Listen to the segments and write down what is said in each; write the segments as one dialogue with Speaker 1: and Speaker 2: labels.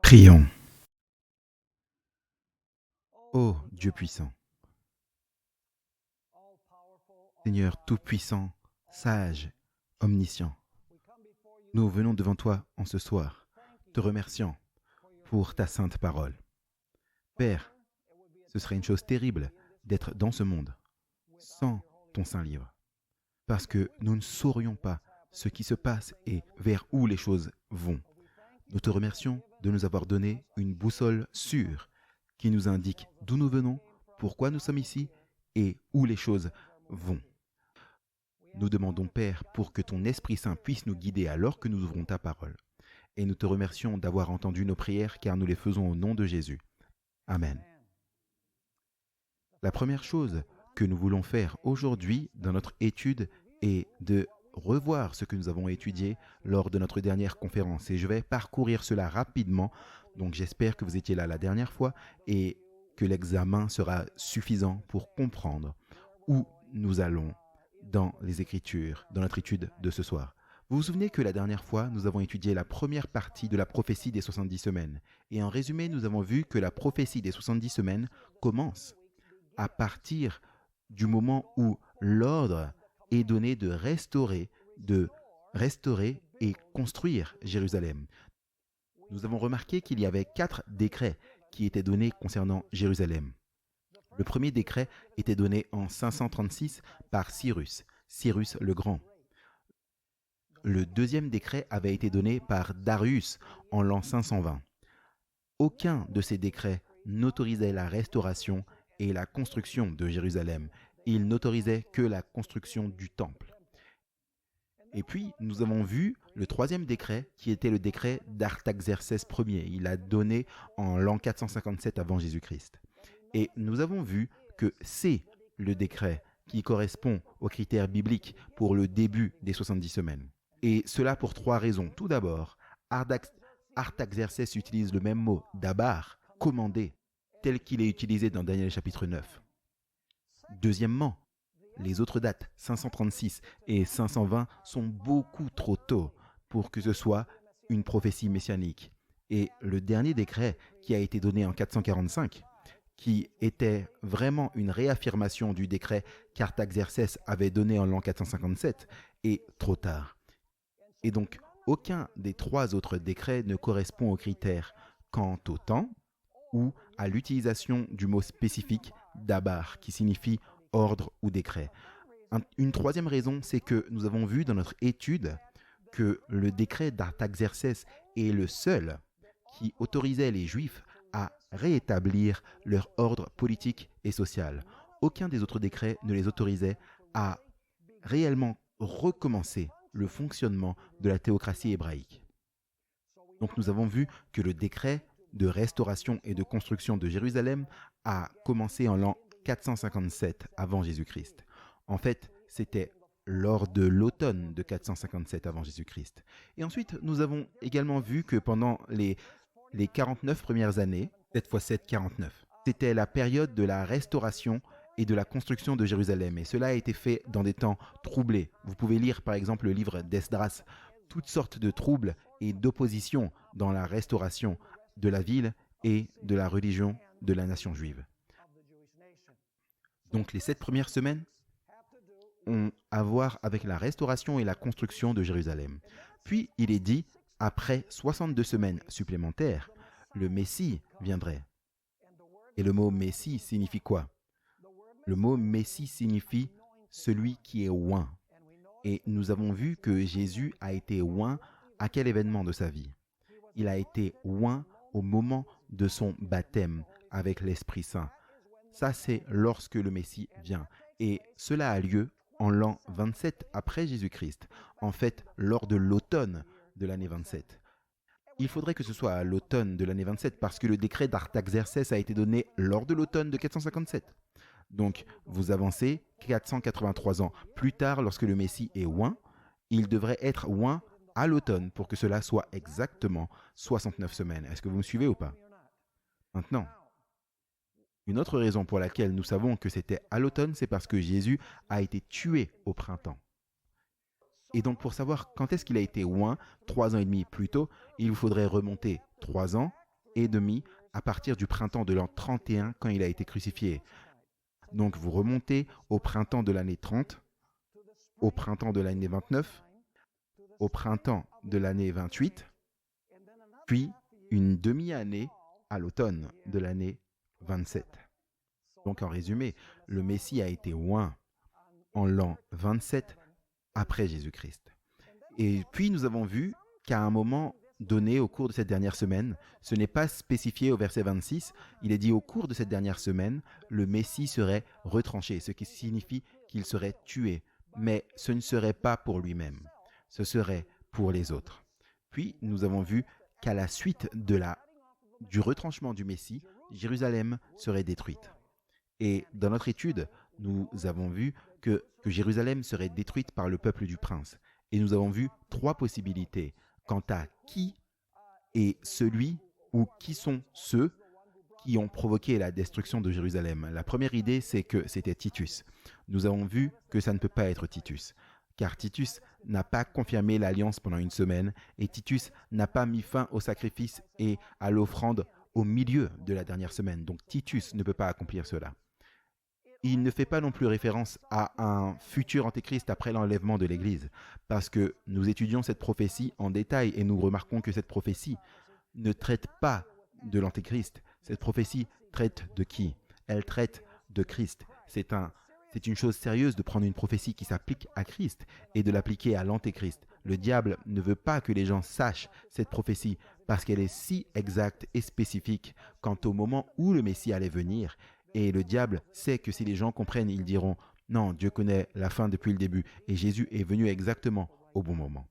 Speaker 1: Prions. Ô Dieu puissant, Seigneur tout-puissant, sage, omniscient, nous venons devant toi en ce soir, te remerciant pour ta sainte parole. Père, ce serait une chose terrible d'être dans ce monde sans ton saint livre, parce que nous ne saurions pas ce qui se passe et vers où les choses vont. Nous te remercions de nous avoir donné une boussole sûre qui nous indique d'où nous venons, pourquoi nous sommes ici et où les choses vont. Nous demandons, Père, pour que ton Esprit Saint puisse nous guider alors que nous ouvrons ta parole. Et nous te remercions d'avoir entendu nos prières car nous les faisons au nom de Jésus. Amen. La première chose que nous voulons faire aujourd'hui dans notre étude est de revoir ce que nous avons étudié lors de notre dernière conférence. Et je vais parcourir cela rapidement. Donc j'espère que vous étiez là la dernière fois et que l'examen sera suffisant pour comprendre où nous allons dans les Écritures, dans notre étude de ce soir. Vous vous souvenez que la dernière fois, nous avons étudié la première partie de la prophétie des 70 semaines. Et en résumé, nous avons vu que la prophétie des 70 semaines commence à partir du moment où l'ordre est donné de restaurer et construire Jérusalem. Nous avons remarqué qu'il y avait 4 décrets qui étaient donnés concernant Jérusalem. Le premier décret était donné en 536 par Cyrus le Grand. Le deuxième décret avait été donné par Darius en l'an 520. Aucun de ces décrets n'autorisait la restauration et la construction de Jérusalem. Il n'autorisait que la construction du temple. Et puis, nous avons vu le troisième décret, qui était le décret d'Artaxercès Ier. Il a donné en l'an 457 avant Jésus-Christ. Et nous avons vu que c'est le décret qui correspond aux critères bibliques pour le début des 70 semaines. Et cela pour 3 raisons. Tout d'abord, Artaxercès utilise le même mot, dabar, commandé, tel qu'il est utilisé dans Daniel chapitre 9. Deuxièmement, les autres dates, 536 et 520, sont beaucoup trop tôt pour que ce soit une prophétie messianique. Et le dernier décret qui a été donné en 445, qui était vraiment une réaffirmation du décret qu'Artaxercès avait donné en l'an 457, est trop tard. Et donc, aucun des 3 autres décrets ne correspond aux critères quant au temps ou à l'utilisation du mot spécifique dabar, qui signifie ordre ou décret. Une troisième raison, c'est que nous avons vu dans notre étude que le décret d'Artaxercès est le seul qui autorisait les Juifs à réétablir leur ordre politique et social. Aucun des autres décrets ne les autorisait à réellement recommencer le fonctionnement de la théocratie hébraïque. Donc nous avons vu que le décret de restauration et de construction de Jérusalem a commencé en l'an 457 avant Jésus-Christ. En fait, c'était lors de l'automne de 457 avant Jésus-Christ. Et ensuite, nous avons également vu que pendant les 49 premières années, 7 x 7, 49, c'était la période de la restauration et de la construction de Jérusalem. Et cela a été fait dans des temps troublés. Vous pouvez lire par exemple le livre d'Esdras, toutes sortes de troubles et d'opposition dans la restauration de la ville et de la religion de la nation juive. Donc les 7 premières semaines ont à voir avec la restauration et la construction de Jérusalem. Puis il est dit, après 62 semaines supplémentaires, le Messie viendrait. Et le mot Messie signifie quoi? Le mot Messie signifie celui qui est oint. Et nous avons vu que Jésus a été oint à quel événement de sa vie? Il a été oint au moment de son baptême avec l'Esprit Saint. Ça, c'est lorsque le Messie vient. Et cela a lieu en l'an 27 après Jésus-Christ, en fait, lors de l'automne de l'année 27. Il faudrait que ce soit à l'automne de l'année 27 parce que le décret d'Artaxercès a été donné lors de l'automne de 457. Donc, vous avancez 483 ans plus tard, lorsque le Messie est oint, il devrait être oint à l'automne pour que cela soit exactement 69 semaines. Est-ce que vous me suivez ou pas? Maintenant, une autre raison pour laquelle nous savons que c'était à l'automne, c'est parce que Jésus a été tué au printemps. Et donc, pour savoir quand est-ce qu'il a été oint, 3 ans et demi plus tôt, il vous faudrait remonter 3 ans et demi à partir du printemps de l'an 31 quand il a été crucifié. Donc vous remontez au printemps de l'année 30, au printemps de l'année 29, au printemps de l'année 28, puis une demi-année à l'automne de l'année 27. Donc en résumé, le Messie a été oint en l'an 27 après Jésus-Christ. Et puis nous avons vu qu'à un moment donné au cours de cette dernière semaine, ce n'est pas spécifié au verset 26, il est dit au cours de cette dernière semaine, le Messie serait retranché, ce qui signifie qu'il serait tué. Mais ce ne serait pas pour lui-même, ce serait pour les autres. Puis nous avons vu qu'à la suite du retranchement du Messie, Jérusalem serait détruite. Et dans notre étude, nous avons vu que Jérusalem serait détruite par le peuple du prince. Et nous avons vu 3 possibilités quant à qui est celui ou qui sont ceux qui ont provoqué la destruction de Jérusalem. La première idée, c'est que c'était Titus. Nous avons vu que ça ne peut pas être Titus, car Titus n'a pas confirmé l'alliance pendant une semaine et Titus n'a pas mis fin au sacrifice et à l'offrande au milieu de la dernière semaine. Donc Titus ne peut pas accomplir cela. Il ne fait pas non plus référence à un futur antéchrist après l'enlèvement de l'Église, parce que nous étudions cette prophétie en détail et nous remarquons que cette prophétie ne traite pas de l'antéchrist. Cette prophétie traite de qui? Elle traite de Christ. C'est une chose sérieuse de prendre une prophétie qui s'applique à Christ et de l'appliquer à l'antéchrist. Le diable ne veut pas que les gens sachent cette prophétie parce qu'elle est si exacte et spécifique quant au moment où le Messie allait venir. Et le diable sait que si les gens comprennent, ils diront « Non, Dieu connaît la fin depuis le début et Jésus est venu exactement au bon moment. »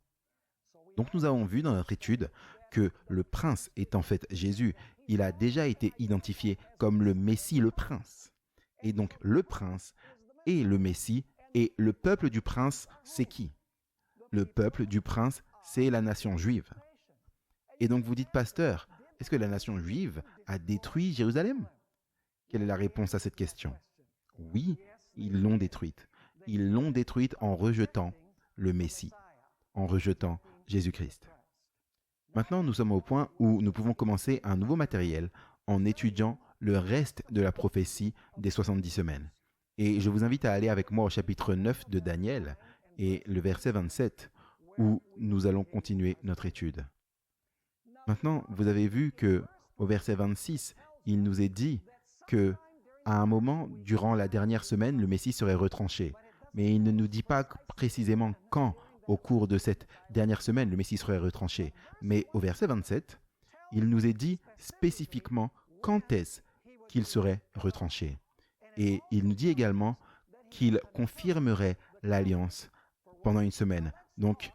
Speaker 1: Donc nous avons vu dans notre étude que le prince est en fait Jésus. Il a déjà été identifié comme le Messie, le prince. Et donc le prince est le Messie et le peuple du prince, c'est qui? Le peuple du prince, c'est la nation juive. Et donc vous dites, pasteur, est-ce que la nation juive a détruit Jérusalem? Quelle est la réponse à cette question? Oui, ils l'ont détruite. Ils l'ont détruite en rejetant le Messie, en rejetant Jésus-Christ. Maintenant, nous sommes au point où nous pouvons commencer un nouveau matériel en étudiant le reste de la prophétie des 70 semaines. Et je vous invite à aller avec moi au chapitre 9 de Daniel et le verset 27, où nous allons continuer notre étude. Maintenant, vous avez vu que au verset 26, il nous est dit que à un moment, durant la dernière semaine, le Messie serait retranché. Mais il ne nous dit pas précisément quand, au cours de cette dernière semaine, le Messie serait retranché. Mais au verset 27, il nous est dit spécifiquement quand est-ce qu'il serait retranché. Et il nous dit également qu'il confirmerait l'alliance pendant une semaine. Donc,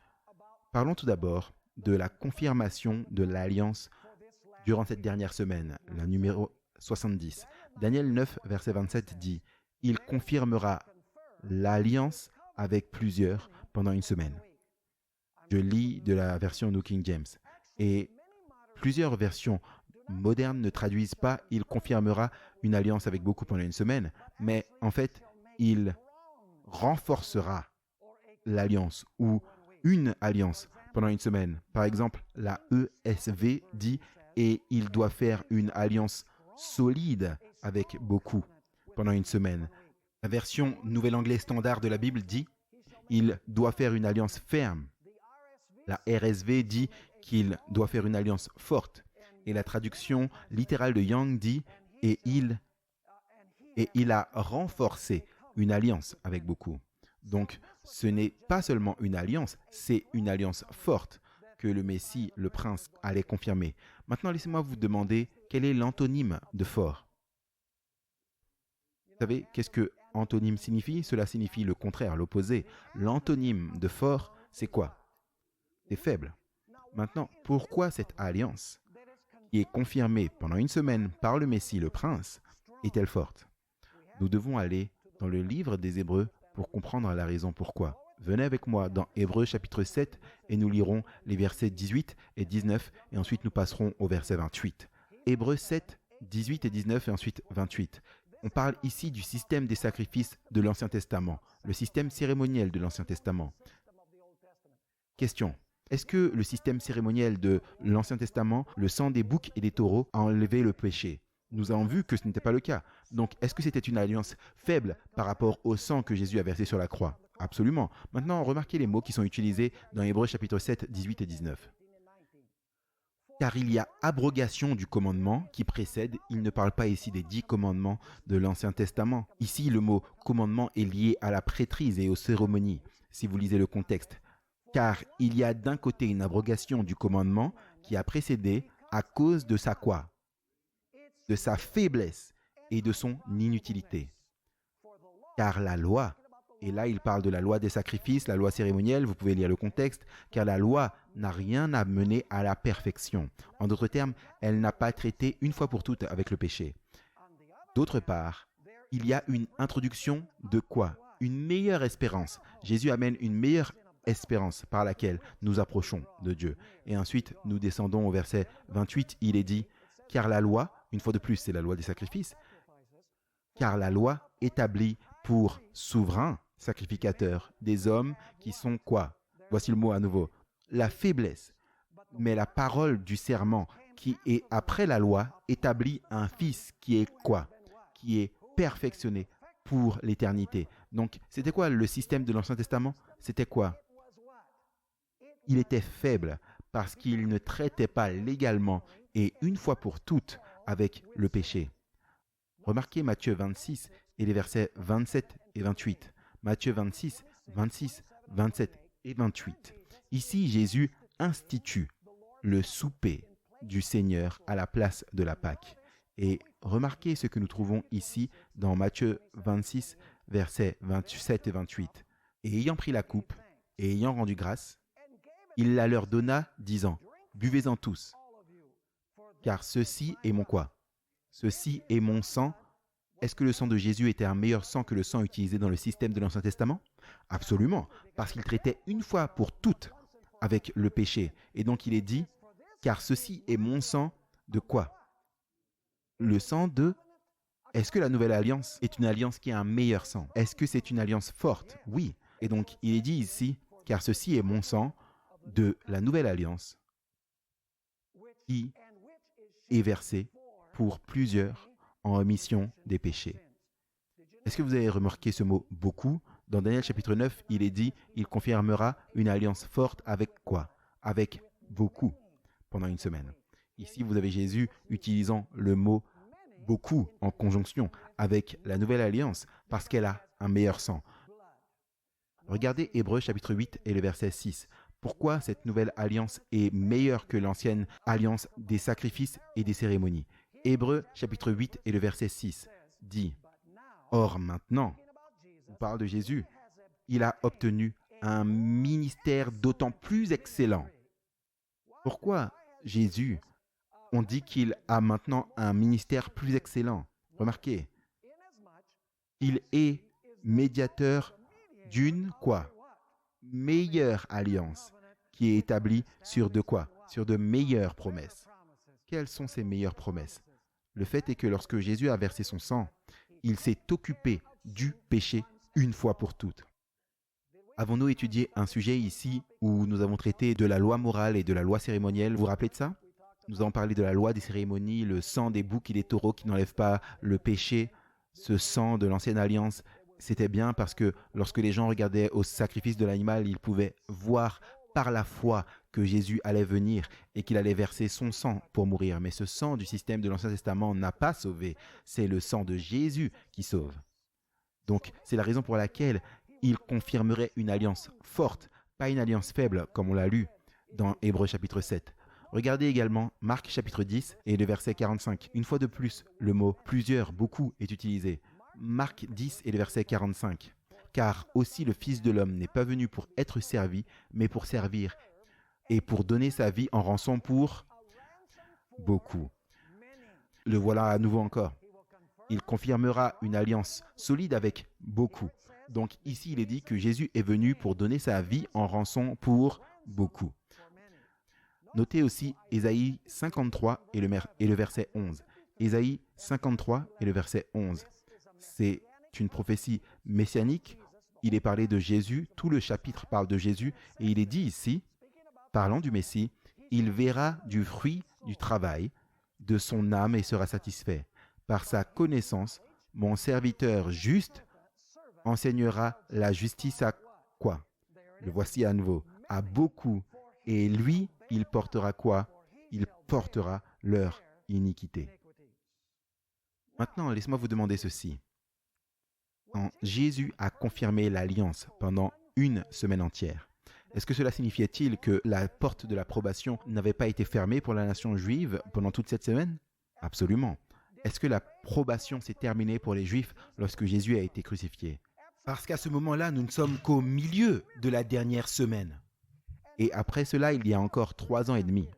Speaker 1: parlons tout d'abord de la confirmation de l'alliance durant cette dernière semaine, la numéro 70. Daniel 9, verset 27 dit « Il confirmera l'alliance avec plusieurs pendant une semaine. » Je lis de la version New King James. Et plusieurs versions modernes ne traduisent pas « Il confirmera une alliance avec beaucoup pendant une semaine », mais en fait, il renforcera l'alliance ou une alliance pendant une semaine. Par exemple, la ESV dit « Et il doit faire une alliance solide avec beaucoup pendant une semaine. » La version Nouvel Anglais Standard de la Bible dit « Il doit faire une alliance ferme. » La RSV dit qu'il doit faire une alliance forte. Et la traduction littérale de Young dit « Et il a renforcé une alliance avec beaucoup. » Donc, ce n'est pas seulement une alliance, c'est une alliance forte que le Messie, le prince, allait confirmer. Maintenant, laissez-moi vous demander quel est l'antonyme de fort. Vous savez, qu'est-ce que antonyme signifie? Cela signifie le contraire, l'opposé. L'antonyme de fort, c'est quoi? C'est faible. Maintenant, pourquoi cette alliance, qui est confirmée pendant une semaine par le Messie, le prince, est-elle forte? Nous devons aller dans le livre des Hébreux pour comprendre la raison pourquoi. Venez avec moi dans Hébreux chapitre 7 et nous lirons les versets 18 et 19 et ensuite nous passerons au verset 28. Hébreux 7, 18 et 19 et ensuite 28. On parle ici du système des sacrifices de l'Ancien Testament, le système cérémoniel de l'Ancien Testament. Question. Est-ce que le système cérémoniel de l'Ancien Testament, le sang des boucs et des taureaux, a enlevé le péché? Nous avons vu que ce n'était pas le cas. Donc, est-ce que c'était une alliance faible par rapport au sang que Jésus a versé sur la croix? Absolument. Maintenant, remarquez les mots qui sont utilisés dans Hébreux chapitre 7, 18 et 19. Car il y a abrogation du commandement qui précède. Il ne parle pas ici des 10 commandements de l'Ancien Testament. Ici, le mot commandement est lié à la prêtrise et aux cérémonies, si vous lisez le contexte. Car il y a d'un côté une abrogation du commandement qui a précédé à cause de sa quoi? De sa faiblesse et de son inutilité. Car la loi, et là il parle de la loi des sacrifices, la loi cérémonielle, vous pouvez lire le contexte, car la loi n'a rien à mener à la perfection. En d'autres termes, elle n'a pas traité une fois pour toutes avec le péché. D'autre part, il y a une introduction de quoi? Une meilleure espérance. Jésus amène une meilleure espérance par laquelle nous approchons de Dieu. Et ensuite, nous descendons au verset 28, il est dit, car la loi, une fois de plus, c'est la loi des sacrifices, car la loi établit pour souverains sacrificateurs des hommes qui sont quoi? Voici le mot à nouveau. La faiblesse. Mais la parole du serment qui est après la loi établit un fils qui est quoi? Qui est perfectionné pour l'éternité. Donc, c'était quoi le système de l'Ancien Testament? C'était quoi? Il était faible parce qu'il ne traitait pas légalement et une fois pour toutes avec le péché. Remarquez Matthieu 26 et les versets 27 et 28. Matthieu 26, 26, 27 et 28. Ici, Jésus institue le souper du Seigneur à la place de la Pâque. Et remarquez ce que nous trouvons ici dans Matthieu 26, versets 27 et 28. Et ayant pris la coupe et ayant rendu grâce, il la leur donna, disant, buvez-en tous, car ceci est mon quoi? Ceci est mon sang. Est-ce que le sang de Jésus était un meilleur sang que le sang utilisé dans le système de l'Ancien Testament? Absolument, parce qu'il traitait une fois pour toutes avec le péché. Et donc il est dit, car ceci est mon sang de quoi? Le sang de... Est-ce que la nouvelle alliance est une alliance qui a un meilleur sang? Est-ce que c'est une alliance forte? Oui. Et donc il est dit ici, car ceci est mon sang de la nouvelle alliance qui est versé pour plusieurs en rémission des péchés. Est-ce que vous avez remarqué ce mot « beaucoup » ? Dans Daniel chapitre 9, il est dit « Il confirmera une alliance forte avec quoi » ? Avec beaucoup pendant une semaine. Ici, vous avez Jésus utilisant le mot « beaucoup » en conjonction avec la nouvelle alliance parce qu'elle a un meilleur sang. Regardez Hébreux chapitre 8 et le verset 6. Pourquoi cette nouvelle alliance est meilleure que l'ancienne alliance des sacrifices et des cérémonies? Hébreux chapitre 8 et le verset 6 dit « Or maintenant, on parle de Jésus, il a obtenu un ministère d'autant plus excellent. » Pourquoi Jésus, on dit qu'il a maintenant un ministère plus excellent? Remarquez, il est médiateur d'une quoi? Meilleure alliance qui est établie sur de quoi? Sur de meilleures promesses. Quelles sont ces meilleures promesses? Le fait est que lorsque Jésus a versé son sang, il s'est occupé du péché une fois pour toutes. Avons-nous étudié un sujet ici où nous avons traité de la loi morale et de la loi cérémonielle? Vous vous rappelez de ça? Nous avons parlé de la loi des cérémonies, le sang des boucs et des taureaux qui n'enlève pas le péché. Ce sang de l'ancienne alliance, c'était bien parce que lorsque les gens regardaient au sacrifice de l'animal, ils pouvaient voir par la foi que Jésus allait venir et qu'il allait verser son sang pour mourir. Mais ce sang du système de l'Ancien Testament n'a pas sauvé. C'est le sang de Jésus qui sauve. Donc, c'est la raison pour laquelle il confirmerait une alliance forte, pas une alliance faible, comme on l'a lu dans Hébreux chapitre 7. Regardez également Marc chapitre 10 et le verset 45. Une fois de plus, le mot « plusieurs »,« beaucoup » est utilisé. Marc 10 et le verset 45. Car aussi le Fils de l'homme n'est pas venu pour être servi, mais pour servir et pour donner sa vie en rançon pour beaucoup. Le voilà à nouveau encore. Il confirmera une alliance solide avec beaucoup. Donc ici, il est dit que Jésus est venu pour donner sa vie en rançon pour beaucoup. Notez aussi Ésaïe 53 et le verset 11. Ésaïe 53 et le verset 11. C'est une prophétie messianique. Il est parlé de Jésus, tout le chapitre parle de Jésus, et il est dit ici, parlant du Messie, il verra du fruit du travail de son âme et sera satisfait. Par sa connaissance, mon serviteur juste enseignera la justice à quoi? Le voici à nouveau, à beaucoup. Et lui, il portera quoi? Il portera leur iniquité. Maintenant, laissez-moi vous demander ceci. Quand Jésus a confirmé l'alliance pendant une semaine entière, est-ce que cela signifiait-il que la porte de l'approbation n'avait pas été fermée pour la nation juive pendant toute cette semaine? Absolument. Est-ce que l'approbation s'est terminée pour les Juifs lorsque Jésus a été crucifié? Parce qu'à ce moment-là, nous ne sommes qu'au milieu de la dernière semaine. Et après cela, il y a encore 3 ans et demi.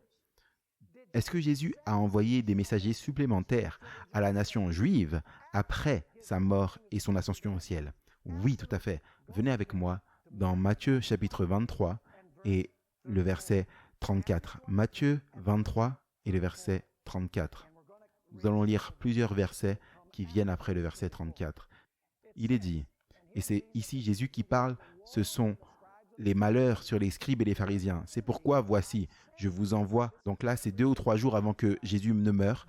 Speaker 1: Est-ce que Jésus a envoyé des messagers supplémentaires à la nation juive après sa mort et son ascension au ciel? Oui, tout à fait. Venez avec moi dans Matthieu chapitre 23 et le verset 34. Matthieu 23 et le verset 34. Nous allons lire plusieurs versets qui viennent après le verset 34. Il est dit, et c'est ici Jésus qui parle, ce sont les malheurs sur les scribes et les pharisiens. C'est pourquoi, voici, je vous envoie, donc là c'est 2 ou 3 jours avant que Jésus ne meure,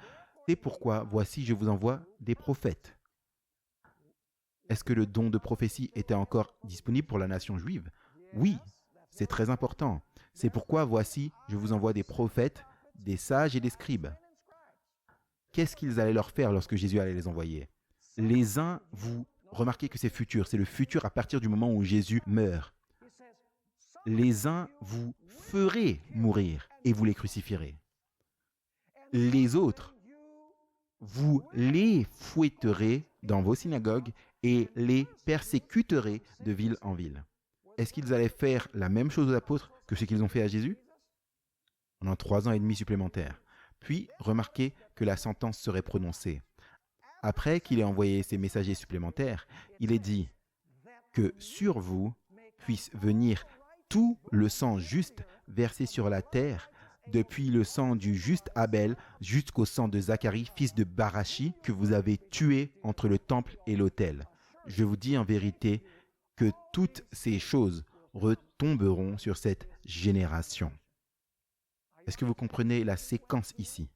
Speaker 1: c'est pourquoi, voici, je vous envoie des prophètes. Est-ce que le don de prophétie était encore disponible pour la nation juive? Oui, c'est très important. C'est pourquoi, voici, je vous envoie des prophètes, des sages et des scribes. Qu'est-ce qu'ils allaient leur faire lorsque Jésus allait les envoyer? Les uns, vous remarquez que c'est futur, c'est le futur à partir du moment où Jésus meurt. Les uns vous ferez mourir et vous les crucifierez. Les autres, vous les fouetterez dans vos synagogues et les persécuterez de ville en ville. Est-ce qu'ils allaient faire la même chose aux apôtres que ce qu'ils ont fait à Jésus? Pendant 3 ans et demi supplémentaires. Puis, remarquez que la sentence serait prononcée. Après qu'il ait envoyé ses messagers supplémentaires, il est dit que sur vous puisse venir tout le sang juste versé sur la terre, depuis le sang du juste Abel jusqu'au sang de Zacharie, fils de Barachi, que vous avez tué entre le temple et l'autel. Je vous dis en vérité que toutes ces choses retomberont sur cette génération. Est-ce que vous comprenez la séquence ici?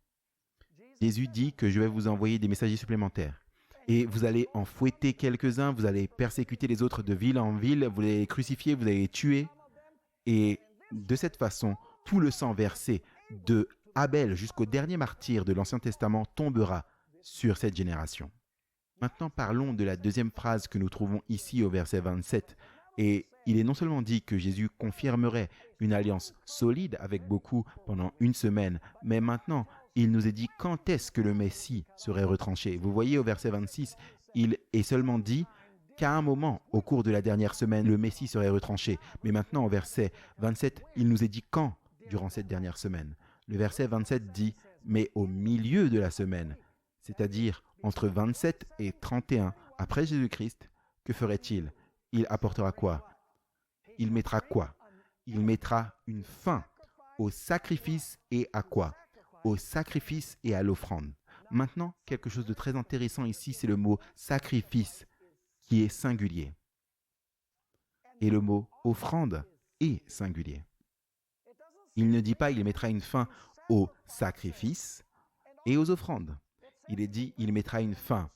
Speaker 1: Jésus dit que je vais vous envoyer des messagers supplémentaires. Et vous allez en fouetter quelques-uns, vous allez persécuter les autres de ville en ville, vous allez les crucifier, vous allez les tuer. Et de cette façon, tout le sang versé de Abel jusqu'au dernier martyr de l'Ancien Testament tombera sur cette génération. Maintenant, parlons de la deuxième phrase que nous trouvons ici au verset 27. Et il est non seulement dit que Jésus confirmerait une alliance solide avec beaucoup pendant une semaine, mais maintenant, il nous est dit quand est-ce que le Messie serait retranché. Vous voyez au verset 26, il est seulement dit qu'à un moment, au cours de la dernière semaine, le Messie serait retranché. Mais maintenant, au verset 27, il nous est dit quand durant cette dernière semaine. Le verset 27 dit « mais au milieu de la semaine », c'est-à-dire entre 27 et 31 après Jésus-Christ, que ferait-il? Il apportera quoi? Il mettra quoi? Il mettra une fin au sacrifice et à quoi? Au sacrifice et à l'offrande. Maintenant, quelque chose de très intéressant ici, c'est le mot « sacrifice » qui est singulier. Et le mot « offrande » est singulier. Il ne dit pas « il mettra une fin au sacrifice et aux offrandes ». Il est dit « il mettra une fin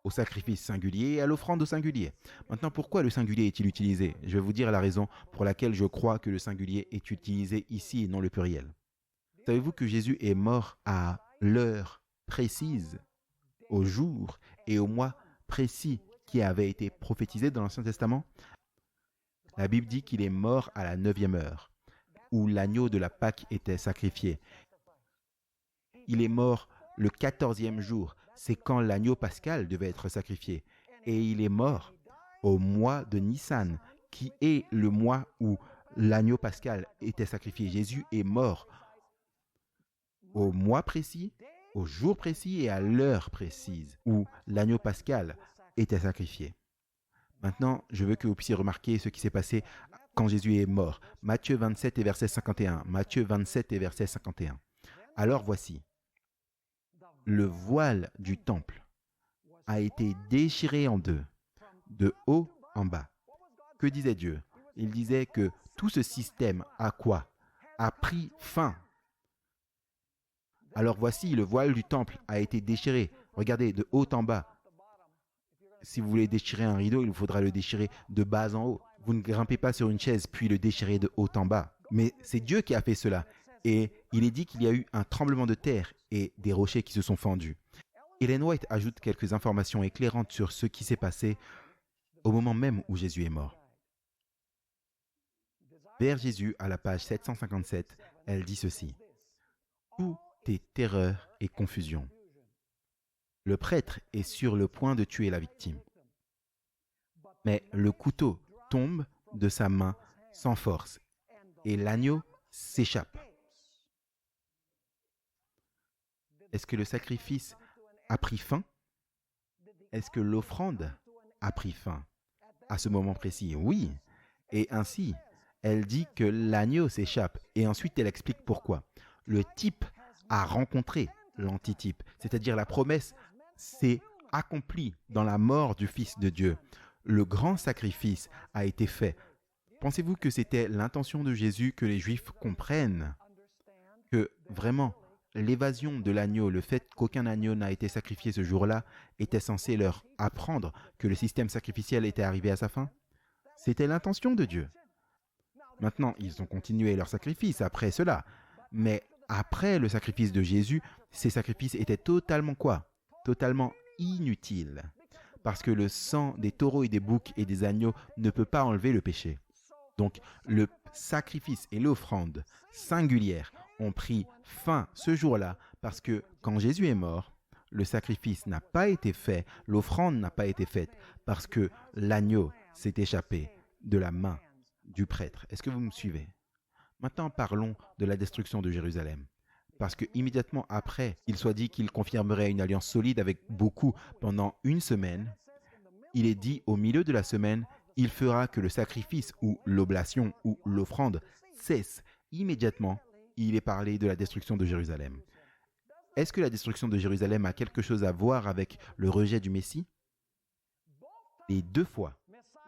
Speaker 1: au sacrifice singulier et à l'offrande au singulier ». Maintenant, pourquoi le singulier est-il utilisé? Je vais vous dire la raison pour laquelle je crois que le singulier est utilisé ici et non le pluriel. Savez-vous que Jésus est mort à l'heure précise, au jour et au mois précis qui avait été prophétisé dans l'Ancien Testament? La Bible dit qu'il est mort à la 9e heure, où l'agneau de la Pâque était sacrifié. Il est mort le 14e jour, c'est quand l'agneau pascal devait être sacrifié. Et il est mort au mois de Nissan, qui est le mois où l'agneau pascal était sacrifié. Jésus est mort au mois précis, au jour précis et à l'heure précise où l'agneau pascal était sacrifié. Maintenant, je veux que vous puissiez remarquer ce qui s'est passé quand Jésus est mort. Matthieu 27 et verset 51. Matthieu 27 et verset 51. Alors voici, le voile du temple a été déchiré en deux, de haut en bas. Que disait Dieu? Il disait que tout ce système a quoi? A pris fin. Alors voici, le voile du temple a été déchiré. Regardez, de haut en bas. Si vous voulez déchirer un rideau, il vous faudra le déchirer de bas en haut. Vous ne grimpez pas sur une chaise puis le déchirer de haut en bas. Mais c'est Dieu qui a fait cela. Et il est dit qu'il y a eu un tremblement de terre et des rochers qui se sont fendus. Ellen White ajoute quelques informations éclairantes sur ce qui s'est passé au moment même où Jésus est mort. Vers Jésus, à la page 757, elle dit ceci. Tout est terreur et confusion. Le prêtre est sur le point de tuer la victime. Mais le couteau tombe de sa main sans force et l'agneau s'échappe. Est-ce que le sacrifice a pris fin? Est-ce que l'offrande a pris fin? À ce moment précis, oui. Et ainsi, elle dit que l'agneau s'échappe et ensuite elle explique pourquoi. Le type a rencontré l'antitype, c'est-à-dire la promesse s'est accomplie dans la mort du Fils de Dieu. Le grand sacrifice a été fait. Pensez-vous que c'était l'intention de Jésus que les Juifs comprennent que vraiment l'évasion de l'agneau, le fait qu'aucun agneau n'a été sacrifié ce jour-là, était censé leur apprendre que le système sacrificiel était arrivé à sa fin? C'était l'intention de Dieu. Maintenant, ils ont continué leur sacrifice après cela. Mais après le sacrifice de Jésus, ces sacrifices étaient totalement quoi? Totalement inutiles. Parce que le sang des taureaux et des boucs et des agneaux ne peut pas enlever le péché. Donc, le sacrifice et l'offrande singulière ont pris fin ce jour-là parce que quand Jésus est mort, le sacrifice n'a pas été fait, l'offrande n'a pas été faite parce que l'agneau s'est échappé de la main du prêtre. Est-ce que vous me suivez? Maintenant, parlons de la destruction de Jérusalem. Parce que immédiatement après, il soit dit qu'il confirmerait une alliance solide avec beaucoup pendant une semaine, il est dit au milieu de la semaine, il fera que le sacrifice ou l'oblation ou l'offrande cesse immédiatement. Il est parlé de la destruction de Jérusalem. Est-ce que la destruction de Jérusalem a quelque chose à voir avec le rejet du Messie? Les deux fois,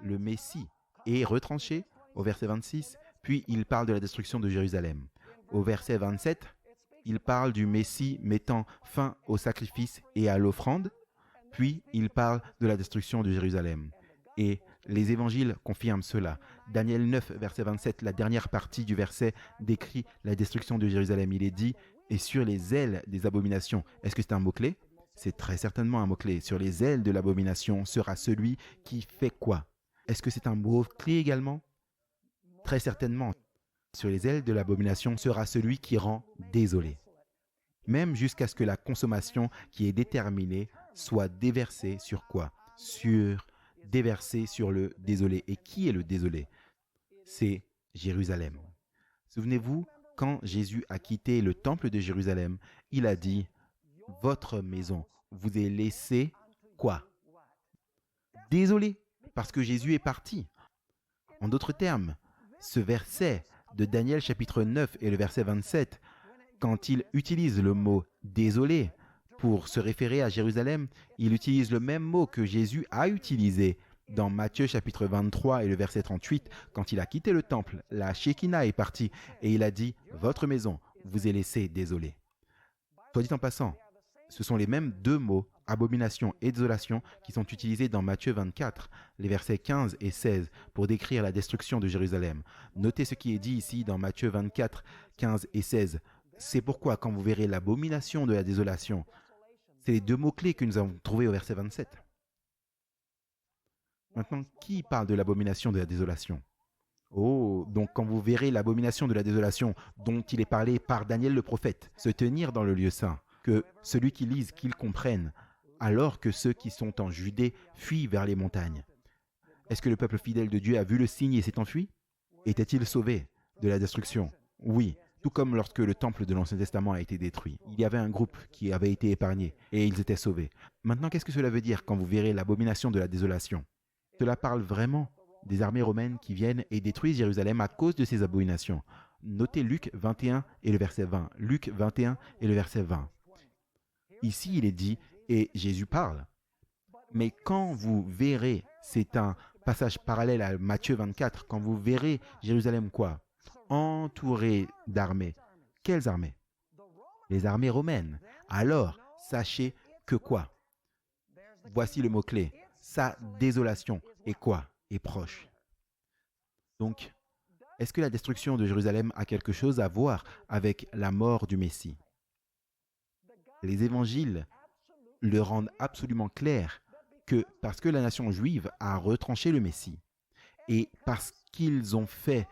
Speaker 1: le Messie est retranché au verset 26, puis il parle de la destruction de Jérusalem. Au verset 27, il parle du Messie mettant fin au sacrifice et à l'offrande, puis il parle de la destruction de Jérusalem. Et les évangiles confirment cela. Daniel 9, verset 27, la dernière partie du verset décrit la destruction de Jérusalem. Il est dit « Et sur les ailes des abominations ». Est-ce que c'est un mot-clé? C'est très certainement un mot-clé. Sur les ailes de l'abomination sera celui qui fait quoi? Est-ce que c'est un mot-clé également? Très certainement. Sur les ailes de l'abomination sera celui qui rend désolé. Même jusqu'à ce que la consommation qui est déterminée soit déversée sur quoi? Déversée sur le désolé. Et qui est le désolé? C'est Jérusalem. Souvenez-vous, quand Jésus a quitté le temple de Jérusalem, il a dit « Votre maison vous est laissée quoi? Désolé, parce que Jésus est parti. » En d'autres termes, ce verset de Daniel chapitre 9 et le verset 27, quand il utilise le mot « désolé » pour se référer à Jérusalem, il utilise le même mot que Jésus a utilisé dans Matthieu chapitre 23 et le verset 38, quand il a quitté le temple, la Shekinah est partie et il a dit « Votre maison vous est laissée désolée ». Soit dit en passant, ce sont les mêmes deux mots, abomination et désolation, qui sont utilisés dans Matthieu 24, les versets 15 et 16, pour décrire la destruction de Jérusalem. Notez ce qui est dit ici dans Matthieu 24, 15 et 16. C'est pourquoi quand vous verrez l'abomination de la désolation, c'est les deux mots-clés que nous avons trouvés au verset 27. Maintenant, qui parle de l'abomination de la désolation? Oh, donc quand vous verrez l'abomination de la désolation dont il est parlé par Daniel le prophète se tenir dans le lieu saint, que celui qui lise, qu'il comprenne, alors que ceux qui sont en Judée fuient vers les montagnes. Est-ce que le peuple fidèle de Dieu a vu le signe et s'est enfui? Était-il sauvé de la destruction? Oui, tout comme lorsque le temple de l'Ancien Testament a été détruit. Il y avait un groupe qui avait été épargné et ils étaient sauvés. Maintenant, qu'est-ce que cela veut dire quand vous verrez l'abomination de la désolation? Cela parle vraiment des armées romaines qui viennent et détruisent Jérusalem à cause de ces abominations. Notez Luc 21 et le verset 20. Luc 21 et le verset 20. Ici, il est dit, et Jésus parle. Mais quand vous verrez, c'est un passage parallèle à Matthieu 24, quand vous verrez Jérusalem quoi? Entourée d'armées. Quelles armées? Les armées romaines. Alors, sachez que quoi? Voici le mot-clé. Sa désolation est quoi? Est proche. Donc, est-ce que la destruction de Jérusalem a quelque chose à voir avec la mort du Messie? Les évangiles le rendent absolument clair que parce que la nation juive a retranché le Messie et parce qu'ils ont fait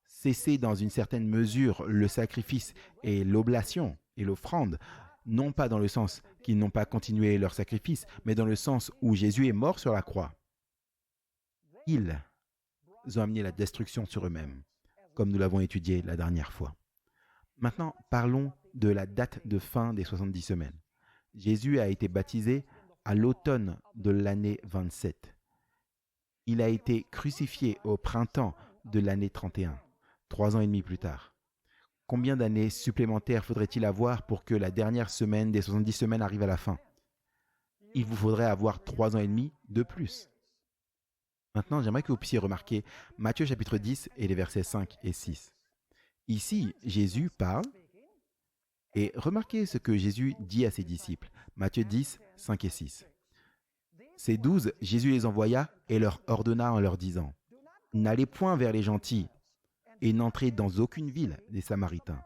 Speaker 1: cesser dans une certaine mesure le sacrifice et l'oblation et l'offrande, non pas dans le sens qu'ils n'ont pas continué leur sacrifice, mais dans le sens où Jésus est mort sur la croix, ils ont amené la destruction sur eux-mêmes, comme nous l'avons étudié la dernière fois. Maintenant, parlons de la date de fin des 70 semaines. Jésus a été baptisé à l'automne de l'année 27. Il a été crucifié au printemps de l'année 31, 3 ans et demi plus tard. Combien d'années supplémentaires faudrait-il avoir pour que la dernière semaine des 70 semaines arrive à la fin? Il vous faudrait avoir 3 ans et demi de plus. Maintenant, j'aimerais que vous puissiez remarquer Matthieu chapitre 10 et les versets 5 et 6. Ici, Jésus parle et remarquez ce que Jésus dit à ses disciples. Matthieu 10, 5 et 6. Ces 12, Jésus les envoya et leur ordonna en leur disant « N'allez point vers les gentils et n'entrez dans aucune ville des Samaritains,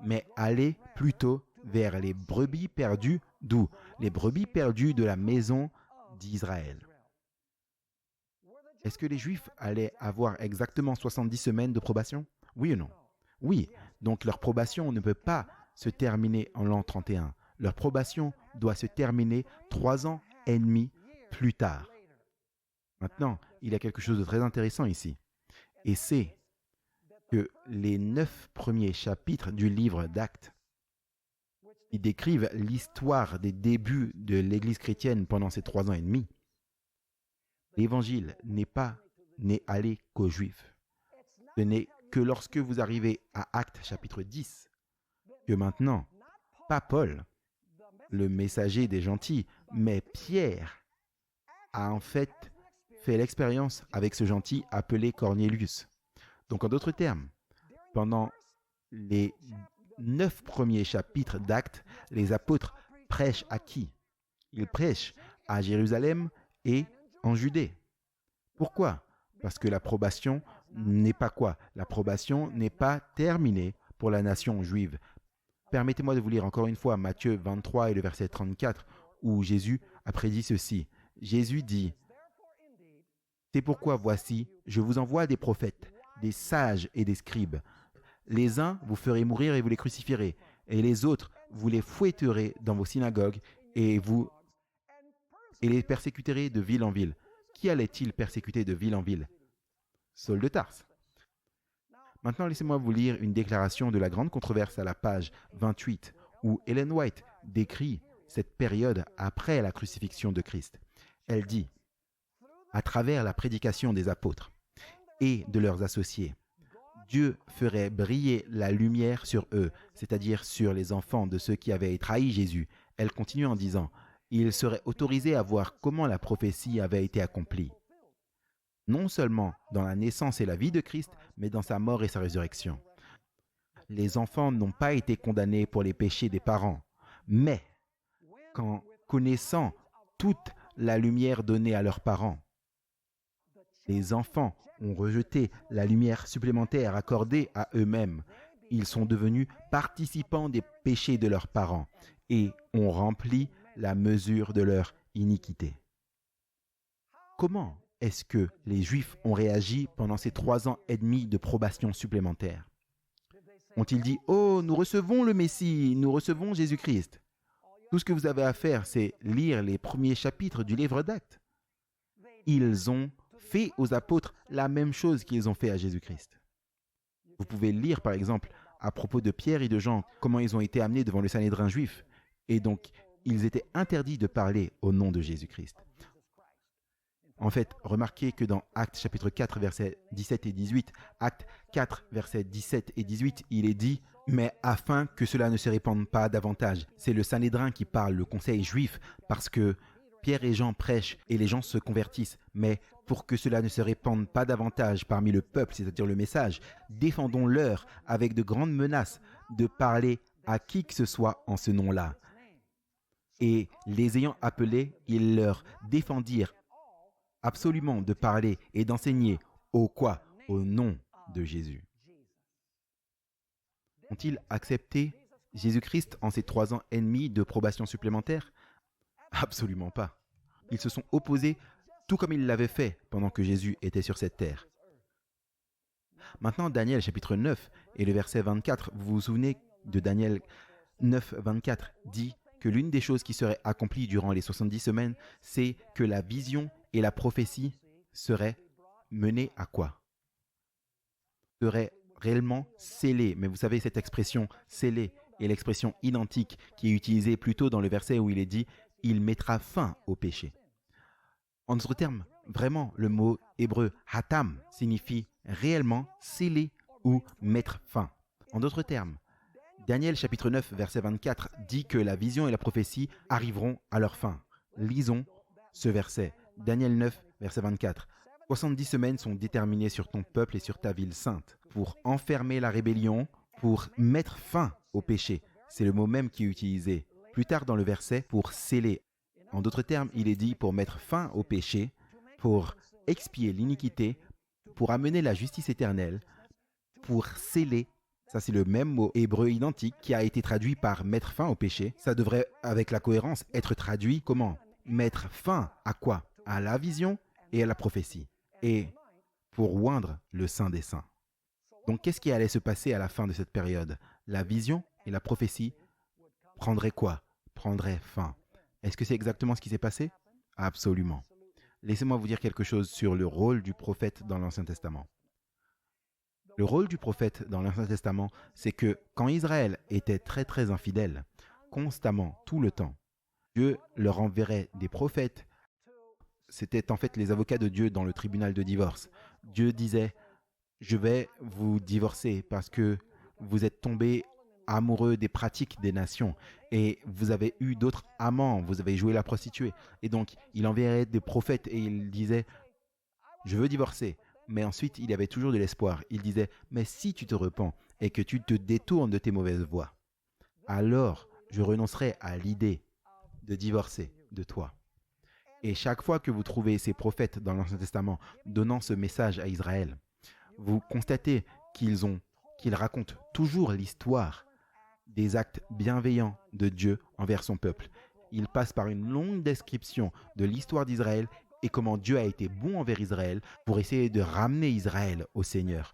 Speaker 1: mais allez plutôt vers les brebis perdues, d'où les brebis perdues de la maison d'Israël. » Est-ce que les Juifs allaient avoir exactement 70 semaines de probation? Oui ou non? Oui, donc leur probation ne peut pas se terminer en l'an 31. Leur probation doit se terminer 3 ans et demi plus tard. Maintenant, il y a quelque chose de très intéressant ici. Et c'est que les 9 premiers chapitres du livre d'Actes, qui décrivent l'histoire des débuts de l'Église chrétienne pendant ces 3 ans et demi, l'évangile n'est allé qu'aux Juifs. Ce n'est que lorsque vous arrivez à Actes chapitre 10, que maintenant, pas Paul, le messager des gentils, mais Pierre a en fait l'expérience avec ce gentil appelé Cornelius. Donc en d'autres termes, pendant les 9 premiers chapitres d'Actes, les apôtres prêchent à qui? Ils prêchent à Jérusalem et en Judée. Pourquoi? Parce que l'approbation n'est pas quoi? L'approbation n'est pas terminée pour la nation juive. Permettez-moi de vous lire encore une fois Matthieu 23 et le verset 34, où Jésus a prédit ceci. Jésus dit « C'est pourquoi voici, je vous envoie des prophètes, des sages et des scribes. Les uns vous ferez mourir et vous les crucifierez, et les autres vous les fouetterez dans vos synagogues et les persécuterez de ville en ville. » Qui allait-il persécuter de ville en ville? Saul de Tarse. Maintenant, laissez-moi vous lire une déclaration de la grande controverse à la page 28, où Ellen White décrit cette période après la crucifixion de Christ. Elle dit « À travers la prédication des apôtres et de leurs associés, Dieu ferait briller la lumière sur eux, c'est-à-dire sur les enfants de ceux qui avaient trahi Jésus. » Elle continue en disant « Il serait autorisé à voir comment la prophétie avait été accomplie, non seulement dans la naissance et la vie de Christ, mais dans sa mort et sa résurrection. Les enfants n'ont pas été condamnés pour les péchés des parents, mais qu'en connaissant toute la lumière donnée à leurs parents, les enfants ont rejeté la lumière supplémentaire accordée à eux-mêmes. Ils sont devenus participants des péchés de leurs parents et ont rempli la mesure de leur iniquité. Comment est-ce que les Juifs ont réagi pendant ces 3 ans et demi de probation supplémentaire? Ont-ils dit « Oh, nous recevons le Messie, nous recevons Jésus-Christ ». Tout ce que vous avez à faire, c'est lire les premiers chapitres du livre d'Actes. Ils ont fait aux apôtres la même chose qu'ils ont fait à Jésus-Christ. Vous pouvez lire, par exemple, à propos de Pierre et de Jean, comment ils ont été amenés devant le Sanhédrin juif. Et donc, ils étaient interdits de parler au nom de Jésus-Christ. En fait, remarquez que dans Actes chapitre 4, versets 17 et 18, Actes 4, versets 17 et 18, il est dit « Mais afin que cela ne se répande pas davantage, c'est le Sanhédrin qui parle, le conseil juif, parce que Pierre et Jean prêchent et les gens se convertissent, mais pour que cela ne se répande pas davantage parmi le peuple, c'est-à-dire le message, défendons-leur avec de grandes menaces de parler à qui que ce soit en ce nom-là. Et les ayant appelés, ils leur défendirent absolument de parler et d'enseigner au quoi? Au nom de Jésus. Ont-ils accepté Jésus-Christ en ces 3 ans et demi de probation supplémentaire? Absolument pas. Ils se sont opposés tout comme ils l'avaient fait pendant que Jésus était sur cette terre. Maintenant, Daniel chapitre 9 et le verset 24, vous vous souvenez de Daniel 9, 24, dit que l'une des choses qui serait accomplie durant les 70 semaines, c'est que la vision et la prophétie seraient menées à quoi? Seraient réellement scellées. Mais vous savez, cette expression scellée est l'expression identique qui est utilisée plus tôt dans le verset où il est dit « il mettra fin au péché ». En d'autres termes, vraiment, le mot hébreu « hatam » signifie réellement sceller ou mettre fin. En d'autres termes, Daniel chapitre 9 verset 24 dit que la vision et la prophétie arriveront à leur fin. Lisons ce verset. Daniel 9 verset 24. 70 semaines sont déterminées sur ton peuple et sur ta ville sainte pour enfermer la rébellion, pour mettre fin au péché. C'est le mot même qui est utilisé. Plus tard dans le verset, pour sceller. En d'autres termes, il est dit pour mettre fin au péché, pour expier l'iniquité, pour amener la justice éternelle, pour sceller. Ça, c'est le même mot hébreu identique qui a été traduit par mettre fin au péché. Ça devrait, avec la cohérence, être traduit comment? Mettre fin à quoi? À la vision et à la prophétie. Et pour oindre le Saint des Saints. Donc, qu'est-ce qui allait se passer à la fin de cette période? La vision et la prophétie prendraient quoi? Prendraient fin. Est-ce que c'est exactement ce qui s'est passé? Absolument. Laissez-moi vous dire quelque chose sur le rôle du prophète dans l'Ancien Testament. Le rôle du prophète dans l'Ancien Testament, c'est que quand Israël était très très infidèle, constamment, tout le temps, Dieu leur enverrait des prophètes. C'était en fait les avocats de Dieu dans le tribunal de divorce. Dieu disait, je vais vous divorcer parce que vous êtes tombés amoureux des pratiques des nations et vous avez eu d'autres amants, vous avez joué la prostituée. Et donc, il enverrait des prophètes et il disait, je veux divorcer. Mais ensuite, il y avait toujours de l'espoir. Il disait, mais si tu te repens et que tu te détournes de tes mauvaises voies, alors je renoncerai à l'idée de divorcer de toi. Et chaque fois que vous trouvez ces prophètes dans l'Ancien Testament donnant ce message à Israël, vous constatez qu'ils racontent toujours l'histoire des actes bienveillants de Dieu envers son peuple. Ils passent par une longue description de l'histoire d'Israël et comment Dieu a été bon envers Israël pour essayer de ramener Israël au Seigneur.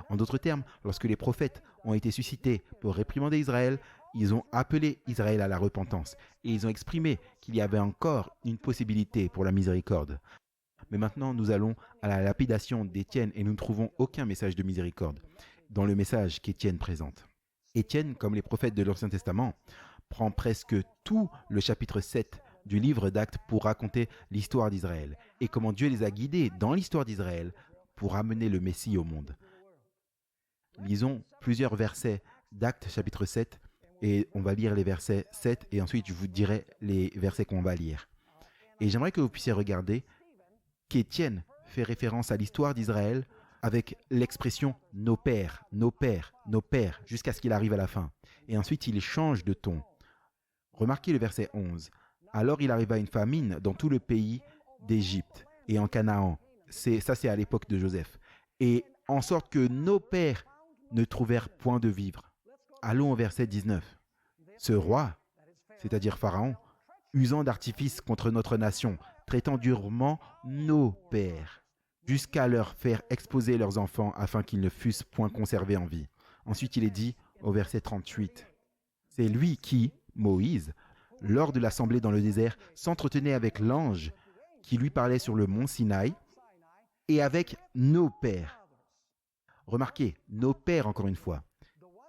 Speaker 1: En d'autres termes, lorsque les prophètes ont été suscités pour réprimander Israël, ils ont appelé Israël à la repentance et ils ont exprimé qu'il y avait encore une possibilité pour la miséricorde. Mais maintenant, nous allons à la lapidation d'Étienne et nous ne trouvons aucun message de miséricorde dans le message qu'Étienne présente. Étienne, comme les prophètes de l'Ancien Testament, prend presque tout le chapitre 7 du livre d'Actes pour raconter l'histoire d'Israël et comment Dieu les a guidés dans l'histoire d'Israël pour amener le Messie au monde. Lisons plusieurs versets d'Actes chapitre 7 et on va lire les versets 7 et ensuite je vous dirai les versets qu'on va lire. Et j'aimerais que vous puissiez regarder qu'Étienne fait référence à l'histoire d'Israël avec l'expression « nos pères », « nos pères »,« nos pères » jusqu'à ce qu'il arrive à la fin. Et ensuite, il change de ton. Remarquez le verset 11. « Alors il arriva une famine dans tout le pays d'Égypte et en Canaan. » C'est à l'époque de Joseph. « Et en sorte que nos pères ne trouvèrent point de vivre. » Allons au verset 19. « Ce roi, c'est-à-dire Pharaon, usant d'artifice contre notre nation, traitant durement nos pères, jusqu'à leur faire exposer leurs enfants afin qu'ils ne fussent point conservés en vie. » Ensuite, il est dit au verset 38. « C'est lui qui, Moïse, lors de l'assemblée dans le désert, s'entretenait avec l'ange qui lui parlait sur le mont Sinaï et avec nos pères. » Remarquez, nos pères encore une fois,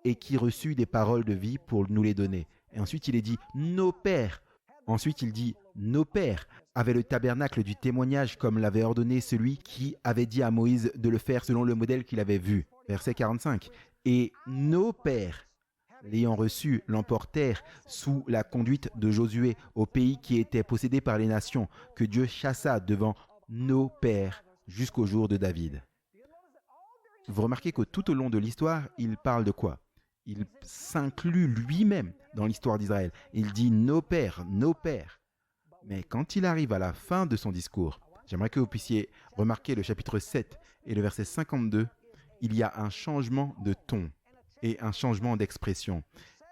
Speaker 1: et qui reçut des paroles de vie pour nous les donner. Et ensuite, il est dit « nos pères ». Ensuite, il dit « nos pères » avaient le tabernacle du témoignage comme l'avait ordonné celui qui avait dit à Moïse de le faire selon le modèle qu'il avait vu. Verset 45. « Et nos pères l'ayant reçu, l'emportèrent sous la conduite de Josué au pays qui était possédé par les nations, que Dieu chassa devant nos pères jusqu'au jour de David. Vous remarquez que tout au long de l'histoire, il parle de quoi? Il s'inclut lui-même dans l'histoire d'Israël. Il dit nos pères, nos pères. Mais quand il arrive à la fin de son discours, j'aimerais que vous puissiez remarquer le chapitre 7 et le verset 52, il y a un changement de ton et un changement d'expression.